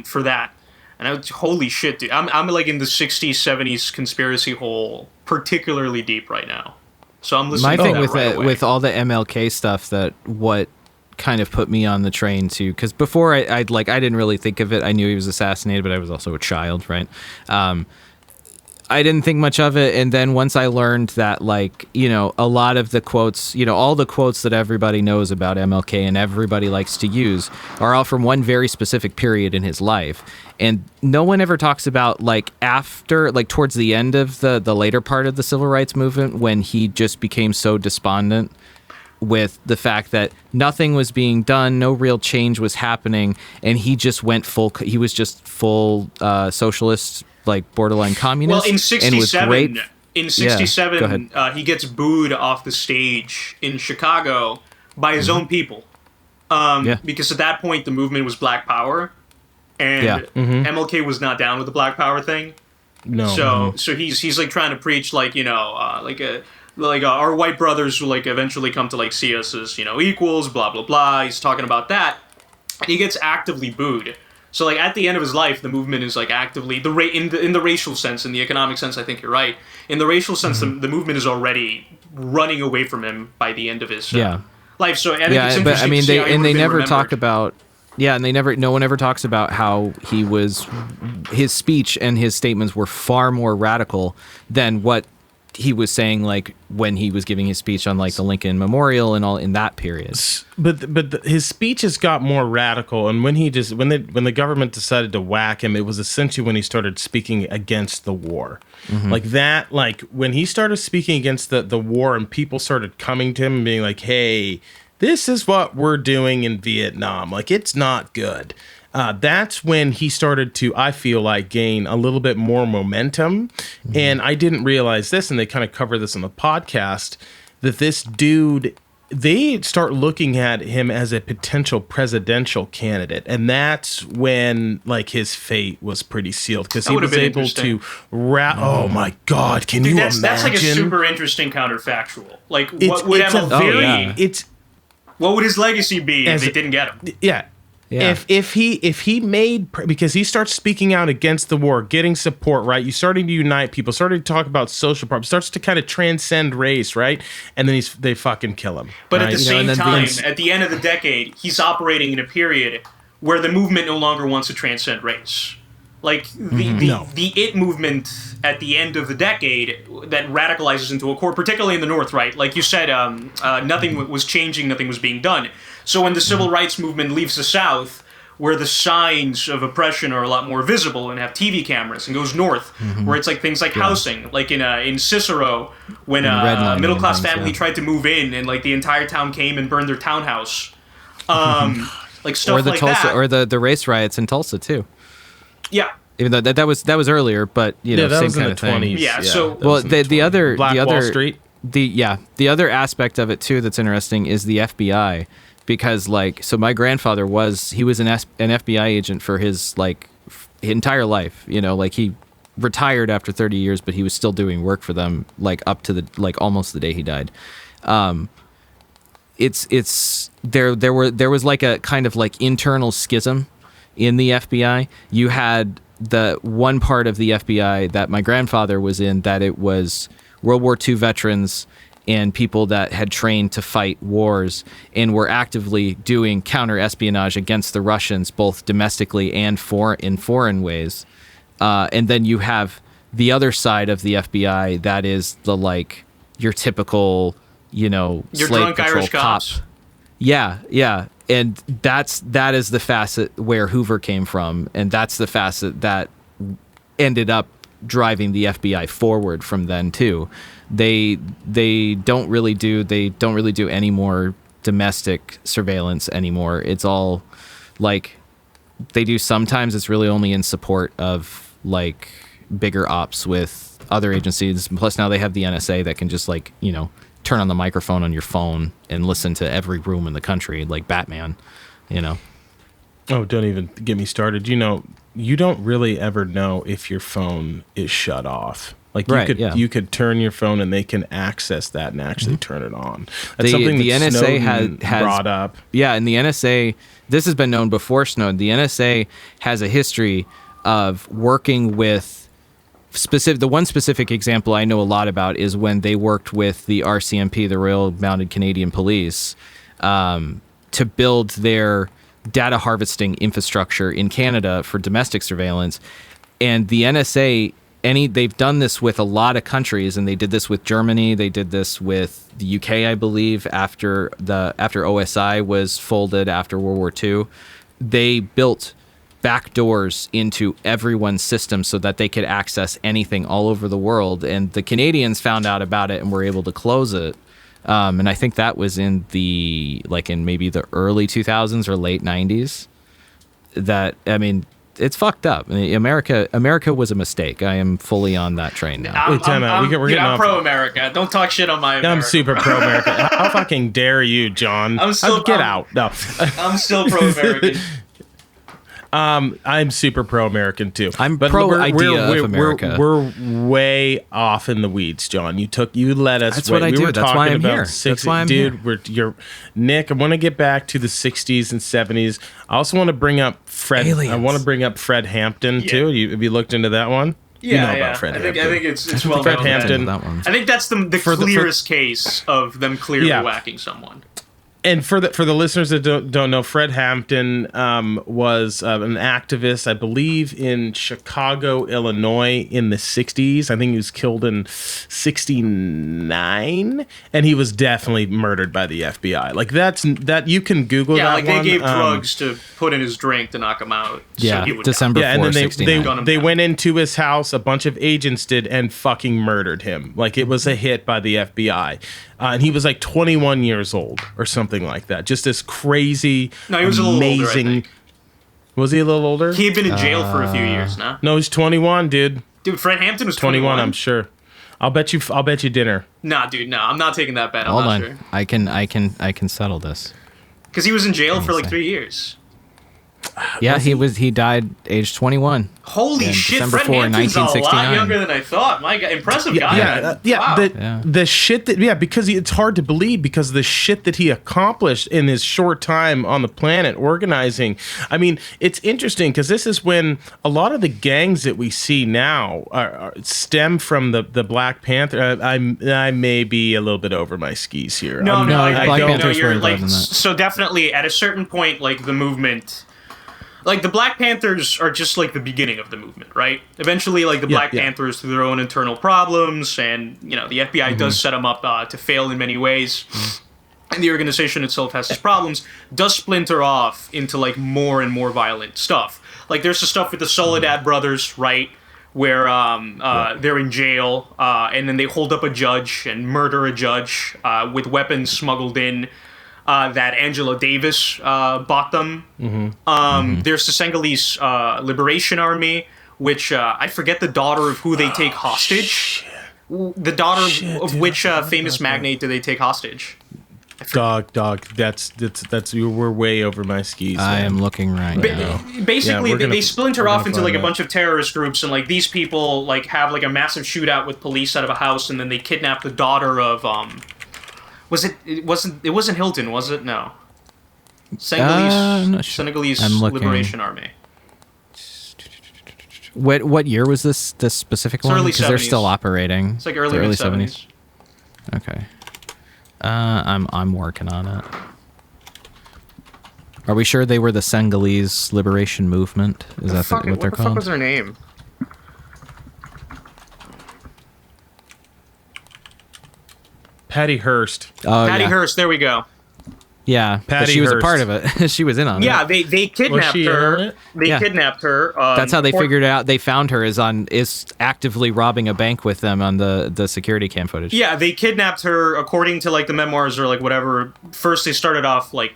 for that. And I was, holy shit, dude. I'm like in the 60s, 70s conspiracy hole, particularly deep right now. So I'm listening to that right away. With all the MLK stuff, that what kind of put me on the train too, because before I didn't really think of it. I knew he was assassinated, but I was also a child, right? I didn't think much of it, and then once I learned that, a lot of the quotes, all the quotes that everybody knows about MLK and everybody likes to use are all from one very specific period in his life, and no one ever talks about after, towards the end of the later part of the civil rights movement, when he just became so despondent with the fact that nothing was being done, no real change was happening, and he just went he was just full socialist, borderline communist. Well, in 67, he gets booed off the stage in Chicago by his own people. Because at that point the movement was Black Power, and MLK was not down with the Black Power thing. No. So he's trying to preach our white brothers will eventually come to see us as equals, blah blah blah. He's talking about that, and he gets actively booed. So at the end of his life, the movement is actively in the racial sense, in the economic sense. I think you're right. In the racial sense, the movement is already running away from him by the end of his life. So I think it's interesting to see how they never talk about. Yeah, and no one ever talks about how his speech and his statements were far more radical than what he was saying when he was giving his speech on the Lincoln Memorial and all in that period. But his speeches got more radical, and when the government decided to whack him, it was essentially when he started speaking against the war. When he started speaking against the war, and people started coming to him and being like, hey, this is what we're doing in Vietnam, it's not good. That's when he started to, I feel gain a little bit more momentum. Mm-hmm. And I didn't realize this, and they kind of cover this on the podcast, that this dude, they start looking at him as a potential presidential candidate. And that's when his fate was pretty sealed, because he was able to oh my God, can you imagine? That's a super what would his legacy be if they didn't get him? Yeah. Yeah. If he made, because he starts speaking out against the war, getting support, right? You starting to unite people, starting to talk about social problems, starts to kind of transcend race, right? And then they fucking kill him. But right? At the same time, at the end of the decade, he's operating in a period where the movement no longer wants to transcend race. The IT movement at the end of the decade that radicalizes into a core, particularly in the North, right? Like you said, nothing was changing, nothing was being done. So when the civil rights movement leaves the South, where the signs of oppression are a lot more visible and have TV cameras, and goes north, where it's like things like housing, like in Cicero, when a middle-class family tried to move in, and like the entire town came and burned their townhouse. Like stuff or the like Tulsa, that. or the race riots in Tulsa too. Yeah. Even though that was earlier, but that same was kind in of 20s. Yeah, so well, the other Wall Street. The other aspect of it too that's interesting is the FBI, because so my grandfather was an FBI agent for his entire life. He retired after 30 years, but he was still doing work for them up to the almost the day he died. There was a kind of internal schism in the FBI. You had the one part of the FBI that my grandfather was in, that it was World War II veterans and people that had trained to fight wars and were actively doing counter-espionage against the Russians, both domestically and in foreign ways. And then you have the other side of the FBI that is your typical, your slave drunk patrol Irish cop. cops. Yeah. And that is the facet where Hoover came from, and that's the facet that ended up driving the FBI forward from then too. They don't really do any more domestic surveillance anymore. It's all they do sometimes. It's really only in support of bigger ops with other agencies. Plus now they have the NSA that can just turn on the microphone on your phone and listen to every room in the country, like Batman, Oh, don't even get me started. You don't really ever know if your phone is shut off. You could turn your phone and they can access that and actually turn it on. That's something the that NSA Snowden has brought up. Yeah, and the NSA, this has been known before Snowden. The NSA has a history of working with the one specific example I know a lot about is when they worked with the RCMP, the Royal Mounted Canadian Police, to build their data harvesting infrastructure in Canada for domestic surveillance. And the NSA, they've done this with a lot of countries, and they did this with Germany. They did this with the UK, I believe, after OSI was folded after World War II. They built back doors into everyone's system so that they could access anything all over the world. And the Canadians found out about it and were able to close it. And I think that was in in maybe the early 2000s or late 90s. It's fucked up. America was a mistake. I am fully on that train now. Wait, time out. I'm pro-America. Don't talk shit on my America. I'm super pro-America. How fucking dare you, John? Get out. No. I'm still pro-American. I'm super pro-American too. I'm pro-idea of America. We're way off in the weeds, John. You let us. That's what I do. That's why I'm here. That's why I'm here. You're Nick. I want to get back to the '60s and '70s. I also want to bring up Fred. Aliens. I want to bring up Fred Hampton too. Have you looked into that one? Yeah, about Fred Hampton. I think it's well Fred known. Hampton. I think that's the clearest case of them clearly whacking someone. And for the listeners that don't know, Fred Hampton was an activist, I believe, in Chicago, Illinois, in the '60s. I think he was killed in '69, and he was definitely murdered by the FBI. That you can Google that one. Yeah, they gave drugs to put in his drink to knock him out. Yeah, so he would December 4, and then 69. they went into his house. A bunch of agents did and fucking murdered him. It was a hit by the FBI. And he was 21 years old or something like that. Just this crazy, no, he was amazing. A little older, I think. Was he a little older? He had been in jail for a few years now. No, he's 21, dude. Dude, Fred Hampton was 21. I'm sure. I'll bet you dinner. Nah, dude, no, I'm not taking that bet. Hold I'm on. not sure. I can settle this. Because he was in jail for 3 years. Yeah, he died age 21. Holy shit, December Fred 4, Hampton's a 1969. lot younger than I thought. My God, impressive guy. Wow. The shit that because it's hard to believe because the shit that he accomplished in his short time on the planet organizing. I mean, it's interesting because this is when a lot of the gangs that we see now stem from the Black Panther. I may be a little bit over my skis here. No, Black Panthers were you're involved in that. So definitely at a certain point, the movement. The Black Panthers are just the beginning of the movement, right? Eventually, the Black Panthers, through their own internal problems, and the FBI does set them up to fail in many ways. and the organization itself has its problems, does splinter off into like more and more violent stuff. Like there's the stuff with the Soledad brothers, right? Where they're in jail, and then they hold up a judge and murder a judge with weapons smuggled in that Angela Davis bought them. There's the Senegalese Liberation Army, which I forget the daughter of who they take hostage. Shit. The daughter of which famous magnate do they take hostage? Dog. That's we're way over my skis. I am looking right now. Basically, they splinter off into like a bunch of terrorist groups, and like these people like have like a massive shootout with police out of a house, and then they kidnap the daughter of It wasn't Hilton, was it? No. Senegalese Liberation Army. What year was this specific one? Because they're still operating. It's like early 70s. Okay. I'm working on it. Are we sure they were the Senegalese Liberation Movement? Is that what they're called? What the fuck was their name? Patty Hearst. Oh, Patty Hearst, there we go. Yeah, Patty she was Hearst. a part of it. She was in on it. Yeah, they kidnapped her. They kidnapped her. That's how they figured out. They found her is actively robbing a bank with them on the security cam footage. Yeah, they kidnapped her according to like the memoirs or like whatever. First, they started off like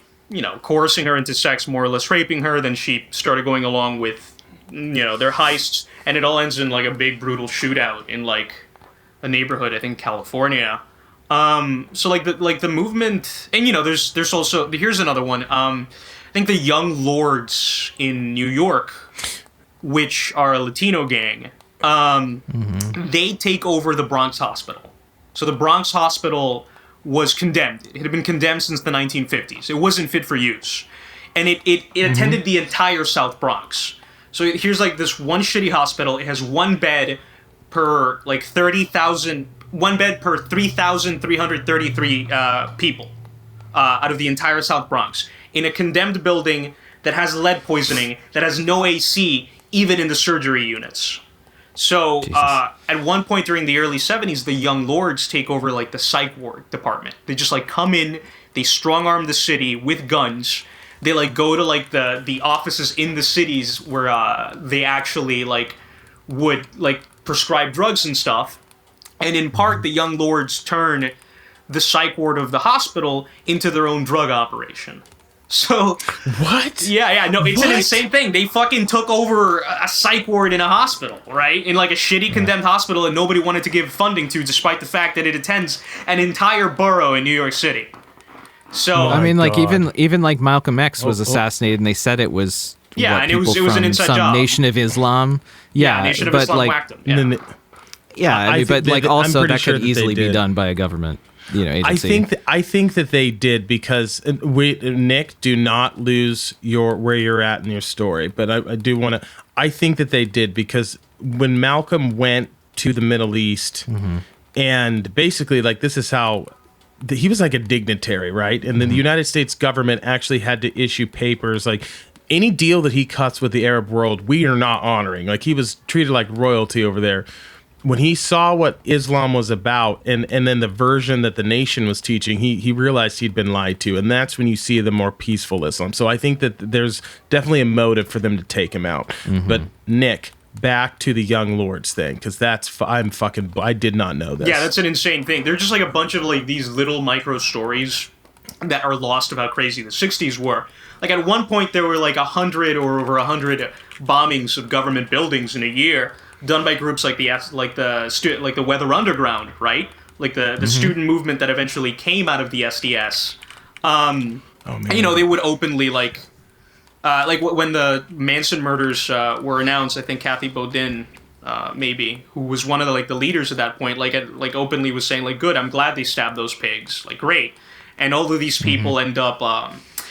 coercing her into sex, more or less raping her. Then she started going along with their heists, and it all ends in like a big brutal shootout in like a neighborhood, I think California. So like the movement, and there's also, here's another one. I think the Young Lords in New York, which are a Latino gang, they take over the Bronx Hospital. So the Bronx Hospital was condemned. It had been condemned since the 1950s. It wasn't fit for use, and it attended the entire South Bronx. So here's like this one shitty hospital. It has one bed per like 30,000. One bed per 3,333 people out of the entire South Bronx in a condemned building that has lead poisoning, that has no AC, even in the surgery units. So at one point during the early 70s, the Young Lords take over like the psych ward department. They just like come in, they strong arm the city with guns. They like go to like the offices in the cities where they actually like would like prescribe drugs and stuff. And in part, the Young Lords turn the psych ward of the hospital into their own drug operation. So... What? Yeah, no, it's an insane thing. They fucking took over a psych ward in a hospital, right? In like a shitty condemned hospital that nobody wanted to give funding to, despite the fact that it attends an entire borough in New York City. So... I mean, like, even like Malcolm X was assassinated, and they said it was... Yeah, and it was an inside some job. Nation of Islam. Yeah, Nation of Islam whacked him. Yeah. Yeah, I mean, but like also that could easily be done by a government, agency. I think that they did because Nick, do not lose where you're at in your story. But I do want to. I think that they did because when Malcolm went to the Middle East, and basically like this is how he was like a dignitary, right? And then the United States government actually had to issue papers like. Any deal that he cuts with the Arab world, we are not honoring. Like he was treated like royalty over there. When he saw what Islam was about and then the version that the nation was teaching, he realized he'd been lied to. And that's when you see the more peaceful Islam. So I think that there's definitely a motive for them to take him out. But Nick, back to the Young Lords thing, because I did not know this. Yeah, that's an insane thing. They're just like a bunch of like these little micro stories that are lost about how crazy the 60s were. Like at one point there were like 100 or over 100 bombings of government buildings in a year. Done by groups like the Weather Underground, right? Like the student movement that eventually came out of the SDS. And, they would openly like when the Manson murders were announced. I think Kathy Bodin, maybe, who was one of the leaders at that point, like openly was saying like, "Good, I'm glad they stabbed those pigs. Like, great." And all of these people end up,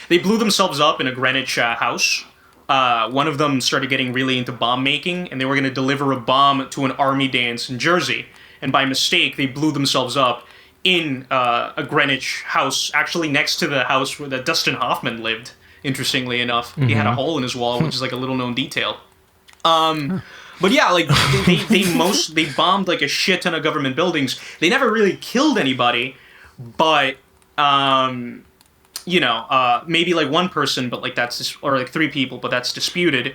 they blew themselves up in a Greenwich house. One of them started getting really into bomb making, and they were going to deliver a bomb to an army dance in Jersey. And by mistake, they blew themselves up in a Greenwich house, actually next to the house where Dustin Hoffman lived, interestingly enough. He had a hole in his wall, which is like a little known detail. But yeah, like they bombed like a shit ton of government buildings. They never really killed anybody, but maybe like one person, but like or like three people, but that's disputed.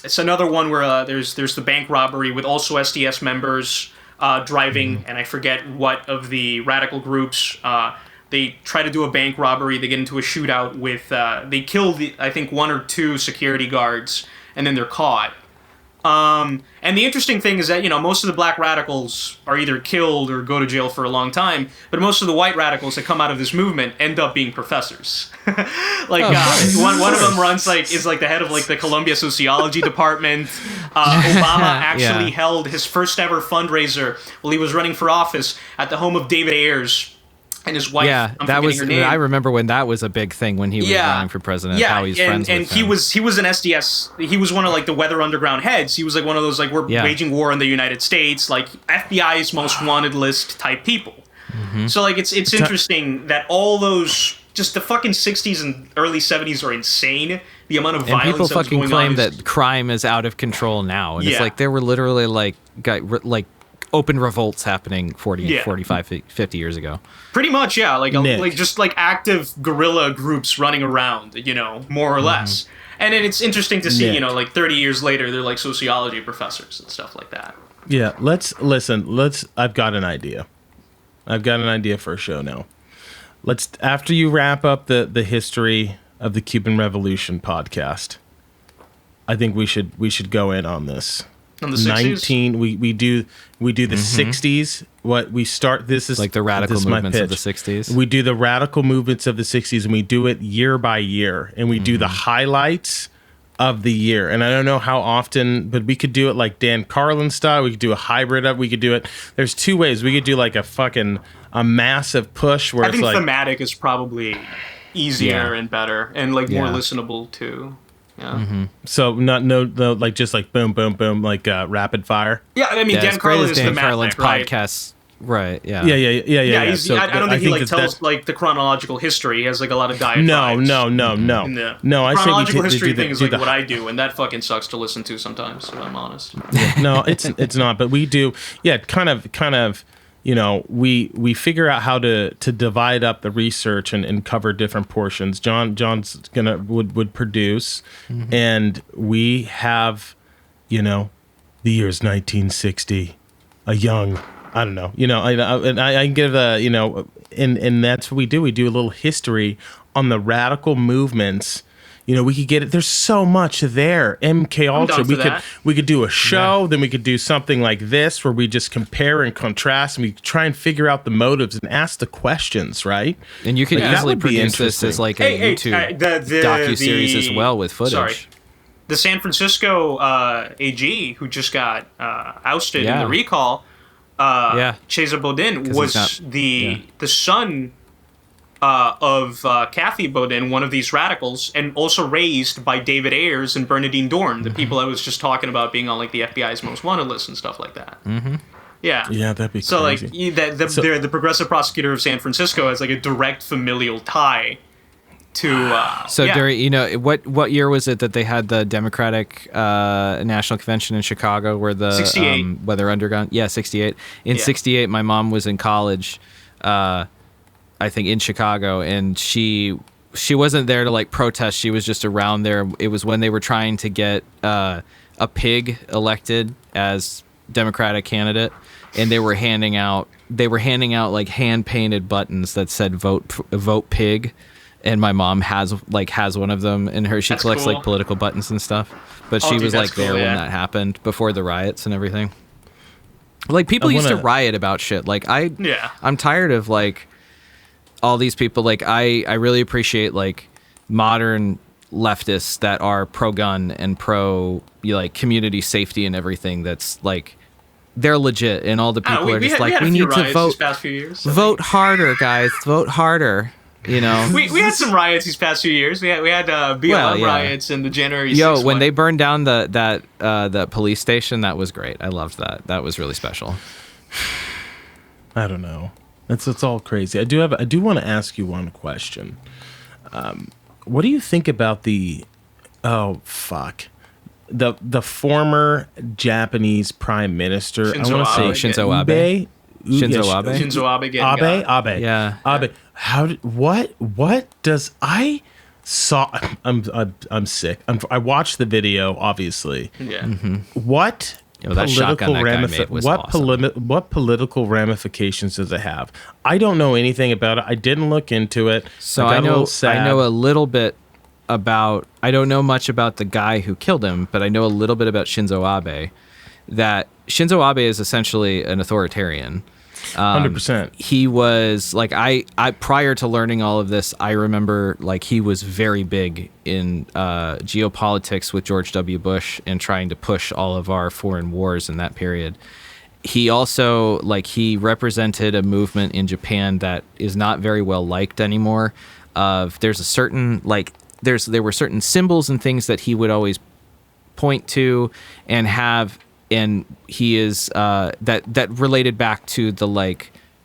It's another one where there's the bank robbery with also SDS members driving, and I forget what of the radical groups. They try to do a bank robbery. They get into a shootout with. They kill I think 1 or 2 security guards, and then they're caught. And the interesting thing is that, most of the black radicals are either killed or go to jail for a long time, but most of the white radicals that come out of this movement end up being professors. One of them is like the head of like the Columbia Sociology Department. Obama actually held his first ever fundraiser while he was running for office at the home of David Ayers. And his wife, that was. I remember when that was a big thing when he was running for president. How he's friends with him. And he was an SDS. He was one of like the Weather Underground heads. He was like one of those like we're waging war in the United States, like FBI's most wanted list type people. Mm-hmm. So like it's interesting that all those just the fucking 60s and early 70s are insane. The amount of violence and people that was fucking going claim on that crime is out of control now, and it's like there were literally like open revolts happening 45, 50 years ago. Pretty much, yeah. Like just like active guerrilla groups running around, more or less. And then it's interesting to see, like 30 years later, they're like sociology professors and stuff like that. Yeah, I've got an idea. For a show now. After you wrap up the history of the Cuban Revolution podcast, I think we should go in on this. On the 60s? We do the 60s. What we start, this is like the radical movements of the 60s. We do the radical movements of the 60s, and we do it year by year, and we do the highlights of the year. And I don't know how often, but we could do it like Dan Carlin style. We could do a hybrid of. We could do it. There's 2 ways. We could do like a massive push where I think thematic is probably easier and better and like more listenable too. Yeah. Mm-hmm. So no, like just like boom, boom, boom, like rapid fire. Yeah, I mean Dan Carlin is Dan thematic, Carlin's right? Podcast. Right. Yeah. Yeah. So I don't think he tells like the chronological history. He has like a lot of diatribes. No. The chronological history thing is like what I do, and that fucking sucks to listen to sometimes. If I'm honest. No, it's not. But we do. Yeah, kind of. We figure out how to divide up the research and cover different portions. John's would produce, and we have, the year's 1960, a young. I don't know, I give and that's what we do. We do a little history on the radical movements. We could get it. There's so much there. MK Ultra. We could do a show. Then we could do something like this where we just compare and contrast, and we try and figure out the motives and ask the questions, right? And you could easily produce this as like a YouTube docuseries as well with footage. Sorry. The San Francisco AG who just got ousted in the recall. Cesar Bodin was the son of Kathy Bodin, one of these radicals, and also raised by David Ayers and Bernardine Dorn, the people I was just talking about being on like the FBI's most wanted list and stuff like that. Mm-hmm. Yeah, that'd be so crazy. Like the progressive prosecutor of San Francisco has like a direct familial tie to. During what year was it that they had the Democratic National Convention in Chicago where the 68 Weather Underground 68 in 68 my mom was in college. I think in Chicago, and she wasn't there to like protest. She was just around there. It was when they were trying to get a pig elected as Democratic candidate, and they were handing out like hand painted buttons that said vote pig, and my mom has one of them in her. She collects like political buttons and stuff, but she was like there when that happened before the riots and everything. Like people used to riot about shit. Like I'm tired of like. All these people, like I really appreciate like modern leftists that are pro-gun and pro like community safety and everything. That's like they're legit, and all the people are just we need to vote. These past few years, vote harder, guys. Vote harder. We had some riots these past few years. We had BLM riots in the January 6th when they burned down the police station, that was great. I loved that. That was really special. I don't know. It's all crazy. I do want to ask you one question. What do you think about the former Japanese Prime Minister? Shinzo Abe. Shinzo Abe. Shinzo Abe. Yeah. Abe. I'm sick. I watched the video, obviously. Yeah. What that shotgun that guy made was awesome. What political ramifications does it have? I don't know anything about it. I didn't look into it. So I know a little bit about. I don't know much about the guy who killed him, but I know a little bit about Shinzo Abe. That Shinzo Abe is essentially an authoritarian. 100%. He was like I prior to learning all of this, I remember like he was very big in geopolitics with George W. Bush and trying to push all of our foreign wars in that period. He also he represented a movement in Japan that is not very well liked anymore. There's a certain there were certain symbols and things that he would always point to and have. And he is that related back to the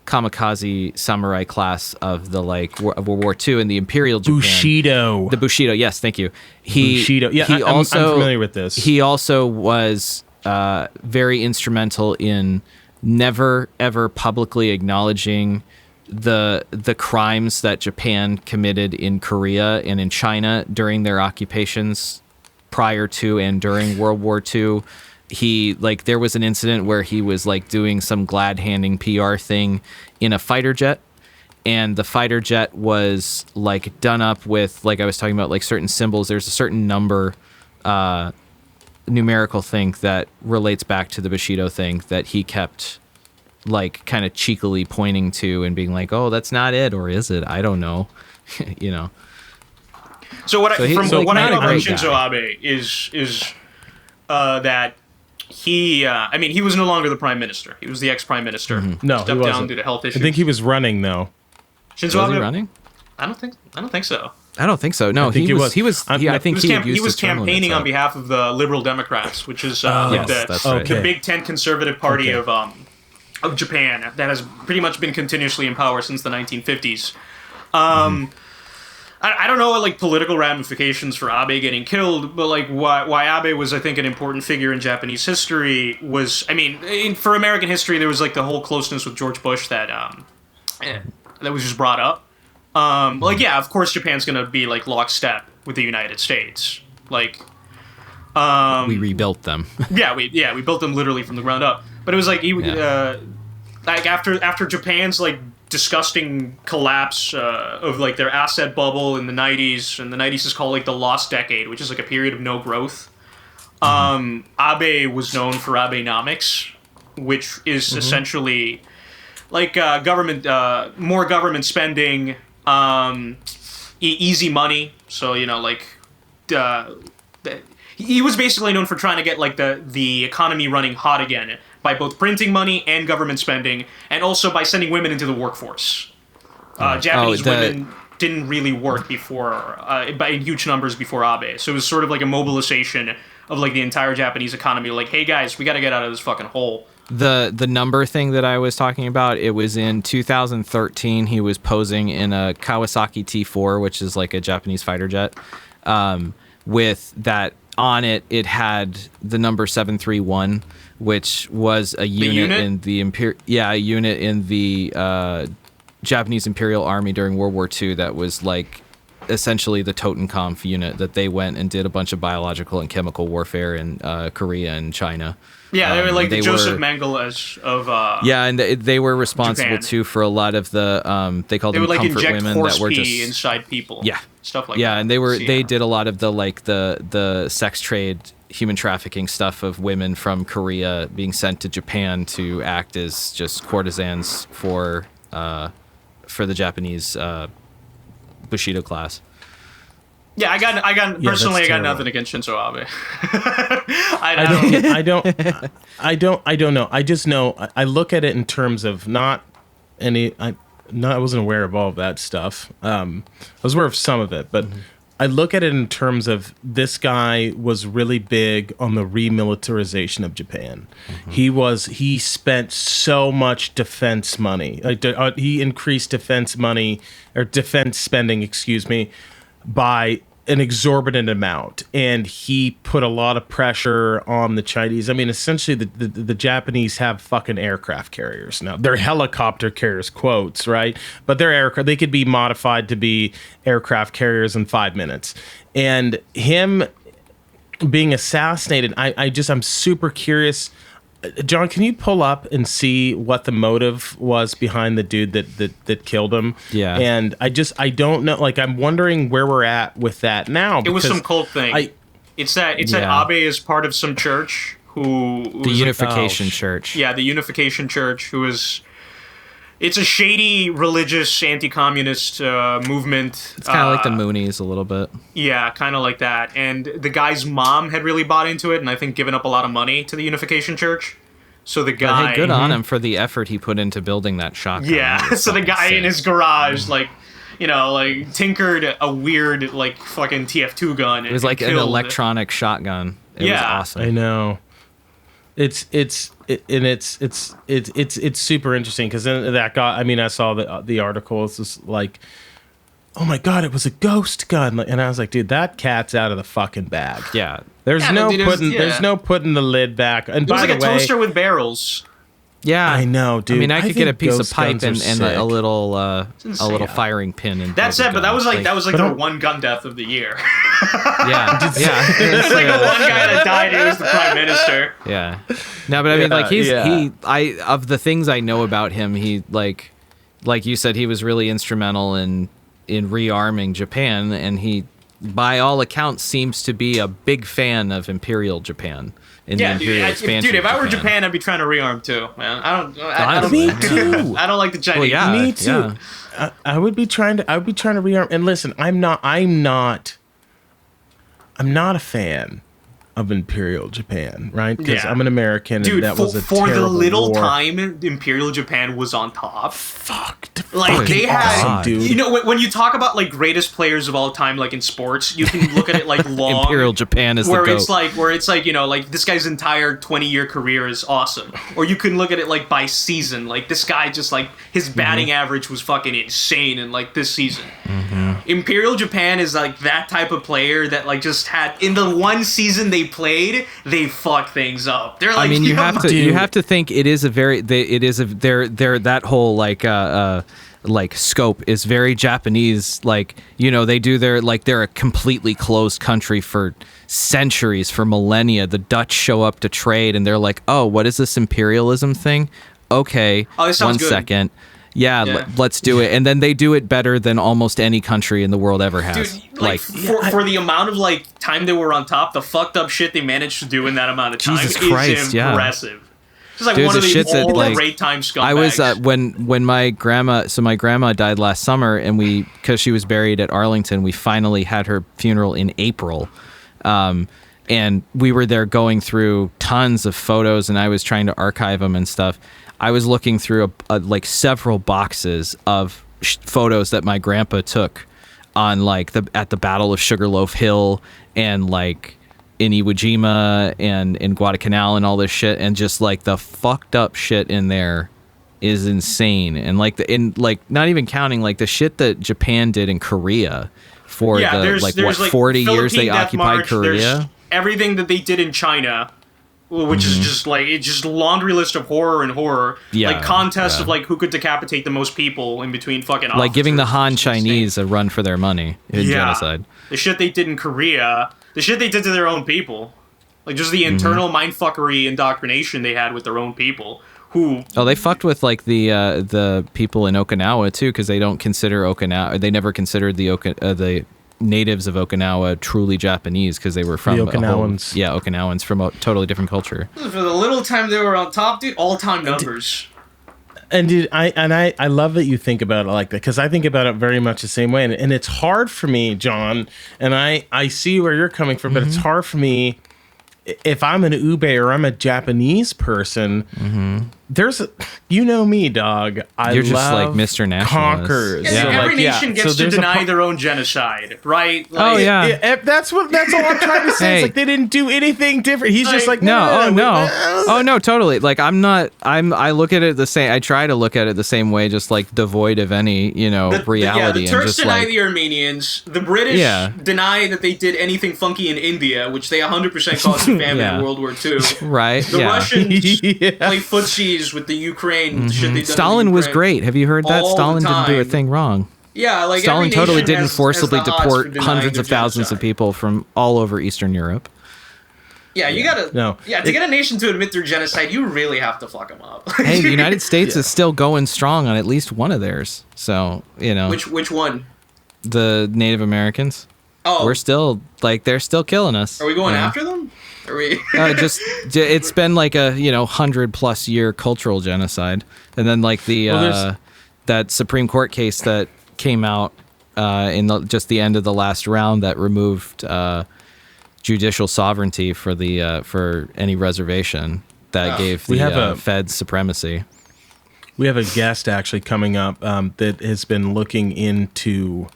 kamikaze samurai class of the of World War II and the Imperial Japan. Bushido. The Bushido, yes, thank you. Bushido. Yeah, I'm familiar with this. He also was very instrumental in never ever publicly acknowledging the crimes that Japan committed in Korea and in China during their occupations prior to and during World War II. He there was an incident where he was doing some glad handing PR thing in a fighter jet, and the fighter jet was done up with I was talking about certain symbols. There's a certain number numerical thing that relates back to the Bushido thing that he kept kind of cheekily pointing to and being oh, that's not it, or is it? I don't know. So what I know about Shinzo Abe is that he he was no longer the prime minister. He was the ex-prime minister. Mm-hmm. No, stepped down due to health issues. I think he was running though. Shinzo was Abe he running? I don't think so. I don't think so. No, he was. I think he was campaigning on behalf of the Liberal Democrats, which is the Big Tent conservative party of Japan that has pretty much been continuously in power since the 1950s. I don't know political ramifications for Abe getting killed, but why Abe was, I think, an important figure in Japanese history was, for American history, there was the whole closeness with George Bush that was just brought up. Yeah, of course Japan's gonna be lockstep with the United States. We rebuilt them. we built them literally from the ground up. But it was after Japan's disgusting collapse of their asset bubble in the 90s, and the 90s is called the lost decade, which is a period of no growth. Abe was known for Abenomics, which is essentially government, more government spending, easy money. So he was basically known for trying to get the economy running hot again by both printing money and government spending, and also by sending women into the workforce. Japanese women didn't really work before, in huge numbers before Abe. So it was sort of a mobilization of the entire Japanese economy. Hey guys, we got to get out of this fucking hole. The number thing that I was talking about, it was in 2013. He was posing in a Kawasaki T4, which is a Japanese fighter jet, with that on it. It had the number 731, which was a unit in the a unit in the Japanese Imperial Army during World War II that was essentially the Totenkopf unit that they went and did a bunch of biological and chemical warfare in Korea and China. Yeah, they were the Joseph Mengele of and they were responsible Japan. too for a lot of the they called them comfort women that were just inside people. Stuff like that. Yeah, and they did a lot of the sex trade, human trafficking stuff of women from Korea being sent to Japan to act as just courtesans for the Japanese Bushido class. Yeah, I got nothing against Shinzo Abe. I don't know. I just know I look at it in terms of I wasn't aware of all of that stuff. I was aware of some of it, but I look at it in terms of this guy was really big on the remilitarization of Japan. He spent so much defense money. He increased defense spending, by an exorbitant amount, and he put a lot of pressure on the Chinese. I mean, essentially, the Japanese have fucking aircraft carriers now. They're helicopter carriers, quotes, right? But they're aircraft. They could be modified to be aircraft carriers in 5 minutes. And him being assassinated, I'm super curious. John, can you pull up and see what the motive was behind the dude that killed him? Yeah. And I don't know. Like, I'm wondering where we're at with that now. It was some cult thing. It's that Abe is part of some church who the Unification Church. Yeah, the Unification Church, who is. It's a shady religious anti-communist movement. It's kind of like the Moonies a little bit. Yeah, kind of like that. And the guy's mom had really bought into it, and I think given up a lot of money to the Unification Church. So the guy... But hey, good on him for the effort he put into building that shotgun. Yeah, so the guy in his garage, tinkered a weird, fucking TF2 gun. It was like an electronic shotgun. It was awesome. I know. It's super interesting because then that guy. I mean, I saw the article. It's just like, oh my god, it was a ghost gun, and I was like, dude, that cat's out of the fucking bag. Yeah, there's no putting the lid back. And by the way, it was like a toaster with barrels. Yeah, I know, dude. I mean, I could get a piece of pipe and a little firing pin. And that's it. But that was like the one gun death of the year. Yeah. It's like the one guy that died. He was the prime minister. Yeah. No, but I mean, of the things I know about him, he like you said, he was really instrumental in rearming Japan, and he, by all accounts, seems to be a big fan of Imperial Japan. Dude, if I were Japan, I'd be trying to rearm too, man. I don't. Me too. I don't like the Chinese. Well, yeah, me too. Yeah. I would be trying to rearm. And listen, I'm not a fan of Imperial Japan, right? Because I'm an American, dude, and that was a for the little war. time Imperial Japan was on top. They had, awesome, dude. You know, when you talk about greatest players of all time, in sports, you can look at it long. Imperial Japan is where the it's GOAT. this guy's entire 20-year career is awesome. Or you can look at it by season, this guy just his batting average was fucking insane in this season. Mm-hmm. Imperial Japan is that type of player that just had in the one season they played, they fuck things up. They're I mean, you have to think it is that whole scope is very Japanese. They do they're a completely closed country for centuries, for millennia. The Dutch show up to trade, and they're like, oh, what is this imperialism thing? Okay, this sounds good. Second. Yeah. Let's do it. And then they do it better than almost any country in the world ever has. Dude, for the amount of time they were on top, the fucked up shit they managed to do in that amount of time is impressive. Just Dude, one of these old that, great time scumbags. I was when my grandma died last summer, and because she was buried at Arlington, we finally had her funeral in April. And we were there going through tons of photos, and I was trying to archive them and stuff. I was looking through several boxes of photos that my grandpa took on at the Battle of Sugarloaf Hill and in Iwo Jima and in Guadalcanal and all this shit, and just the fucked up shit in there is insane. And not even counting the shit that Japan did in Korea for 40 years they occupied Korea. There's everything that they did in China, which is just it's just laundry list of horror and horror. Contest of who could decapitate the most people in between fucking officers. Giving the Han Chinese a run for their money in genocide. The shit they did in Korea, the shit they did to their own people, just the internal mindfuckery indoctrination they had with their own people. They fucked with the people in Okinawa too, because they don't consider Okinawa. They never considered the natives of Okinawa truly Japanese, because they were from Okinawans. Okinawans from a totally different culture. For the little time they were on top, dude, all-time numbers. And dude, I love that you think about it like that, because I think about it very much the same way, and it's hard for me, John, and I see where you're coming from, but it's hard for me if I'm an Ube or I'm a Japanese person you know me, dog. You're just like Mr. Nationalist. Conquers. Yeah, every nation gets to deny their own genocide, right? Like, that's all I'm trying to say. Hey. It's like they didn't do anything different. He's just like, no, totally. Like I look at it the same. I try to look at it the same way, just like devoid of any, reality. The Turks and just deny the Armenians. The British deny that they did anything funky in India, which they 100% caused a famine in World War II. Right. The Russians play footsies with the Ukraine. Shit they done Stalin was great. Have you heard that? Stalin didn't do a thing wrong. Yeah, like Stalin totally didn't forcibly deport hundreds of thousands genocide. of people from all over Eastern Europe. Yeah, you gotta. No. Yeah, to get a nation to admit their genocide, you really have to fuck them up. Hey, the United States is still going strong on at least one of theirs. So Which one? The Native Americans. Oh, we're still they're still killing us. Are we going after them? Are we? It's been like a 100+ year cultural genocide, and then like that Supreme Court case that came out in just the end of the last round that removed judicial sovereignty for any reservation that gave the Feds supremacy. We have a guest actually coming up that has been looking into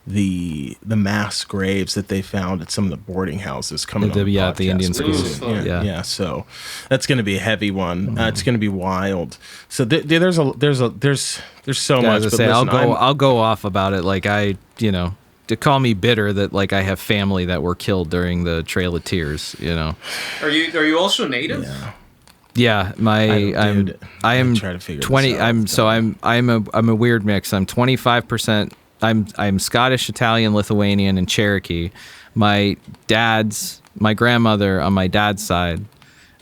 the mass graves that they found at some of the boarding houses coming at the Indian schools. Yeah, so that's going to be a heavy one. It's going to be wild. So there's so much. But listen, I'll go off about it. Like to call me bitter that like I have family that were killed during the Trail of Tears. Are you also Native? Yeah, I am 20. I'm a weird mix. I'm 25%. I'm Scottish, Italian, Lithuanian, and Cherokee. My grandmother on my dad's side,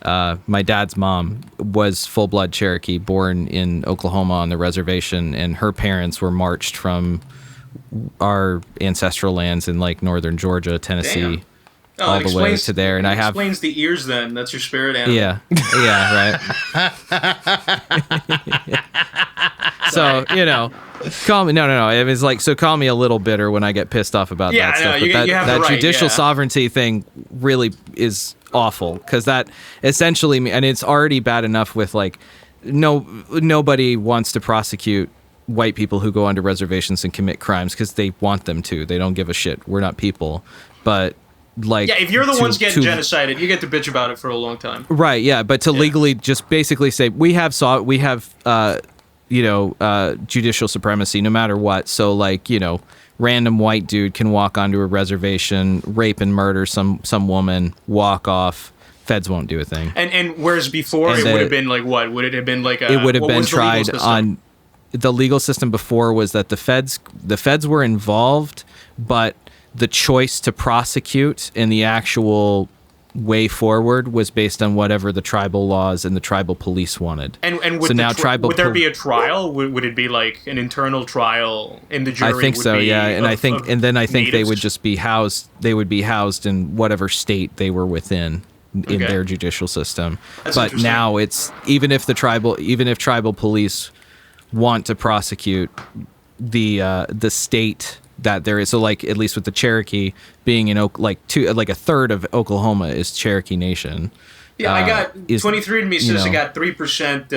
my dad's mom was full-blood Cherokee, born in Oklahoma on the reservation, and her parents were marched from our ancestral lands in like northern Georgia, Tennessee, all the way to there. And I have explains the ears. Then that's your spirit animal. Yeah, right. So call me. No. It was like, so call me a little bitter when I get pissed off about that stuff. But that judicial sovereignty thing really is awful, because that essentially, and it's already bad enough with like nobody wants to prosecute white people who go onto reservations and commit crimes because they want them to. They don't give a shit. We're not people. But like, if you're the ones getting genocided, you get to bitch about it for a long time. Right. Yeah. But to legally just basically say we have judicial supremacy no matter what. So like, random white dude can walk onto a reservation, rape and murder some woman, walk off. Feds won't do a thing. And whereas before it would have been like what? Would it have been like it would have been tried on the legal system before was that the feds were involved, but the choice to prosecute and the actual way forward was based on whatever the tribal laws and the tribal police wanted. And would there be a trial? Would it be like an internal trial in the jury? I think so, yeah. And I think they would just be housed. They would be housed in whatever state they were within in their judicial system. But now it's even if tribal police want to prosecute the state that there is, so like at least with the Cherokee being in a third of Oklahoma is Cherokee Nation. Yeah, I got 23andMe says I got 3%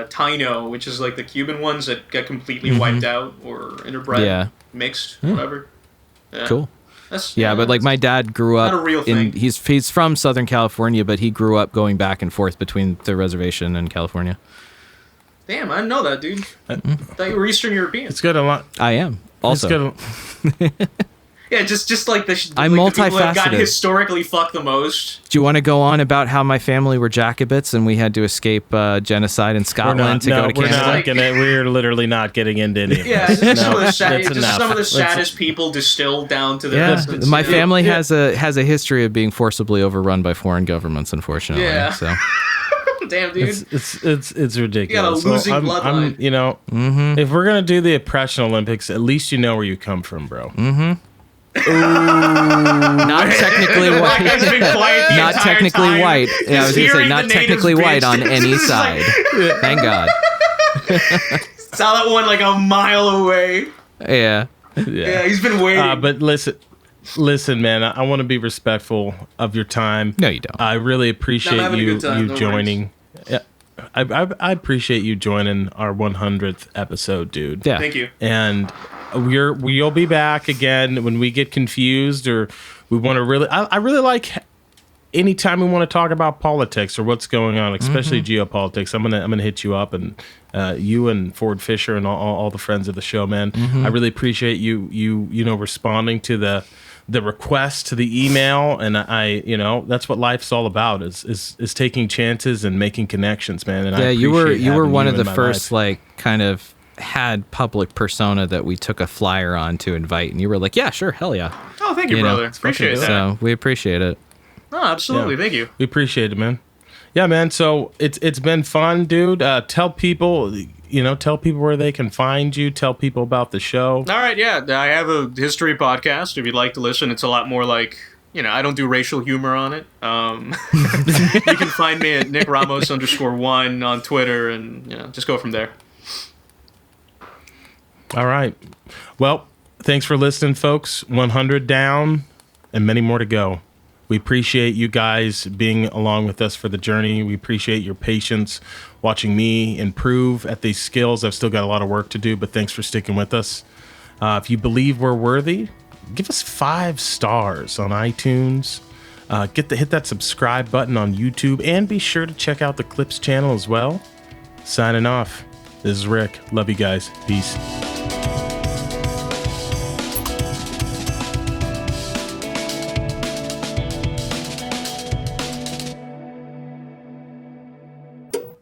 Taino, which is like the Cuban ones that got completely wiped out or interbred, mixed, whatever. Yeah. Cool. But like my dad grew up not a real thing. He's from Southern California, but he grew up going back and forth between the reservation and California. Damn, I didn't know that, dude. I thought you were Eastern European. It's good a lot. I am. Also. Yeah, just like I'm multifaceted. The people that got historically fucked the most. Do you want to go on about how my family were Jacobites and we had to escape genocide in Scotland to go to Canada? We're literally not getting into any of this. Some of the saddest people distilled down to the essence. My family has a history of being forcibly overrun by foreign governments, unfortunately. Yeah. So. Damn, dude. It's ridiculous. You got a losing bloodline. If we're gonna do the oppression Olympics, at least you know where you come from, bro. Mm-hmm. Not technically white. Not technically white. Yeah, I was gonna say not technically white on any side. Thank God. Saw that one like a mile away. Yeah. Yeah, he's been waiting. But listen, man. I want to be respectful of your time. No, you don't. I really appreciate you joining. Yeah. I appreciate you joining our 100th episode, dude. Yeah. Thank you. And we'll be back again when we get confused or we want to really. I really like anytime we want to talk about politics or what's going on, especially geopolitics. I'm gonna hit you up, and you and Ford Fisher and all the friends of the show, man. I really appreciate you responding to the request, to the email, and I that's what life's all about is taking chances and making connections, man. And yeah, you were one of the first like kind of had public persona that we took a flyer on to invite, and you were like, yeah, sure, hell yeah. Oh, thank you, brother. Appreciate that. So we appreciate it. Oh, absolutely. Thank you. We appreciate it, man. Yeah, man. So it's been fun, dude. Tell people where they can find you. Tell people about the show. All right, yeah. I have a history podcast. If you'd like to listen, it's a lot more like, I don't do racial humor on it. You can find me at Nick Ramos _1 on Twitter, and just go from there. All right. Well, thanks for listening, folks. 100 down and many more to go. We appreciate you guys being along with us for the journey. We appreciate your patience watching me improve at these skills. I've still got a lot of work to do, but thanks for sticking with us. If you believe we're worthy, give us 5 stars on iTunes. Hit that subscribe button on YouTube, and be sure to check out the Clips channel as well. Signing off. This is Rick. Love you guys. Peace.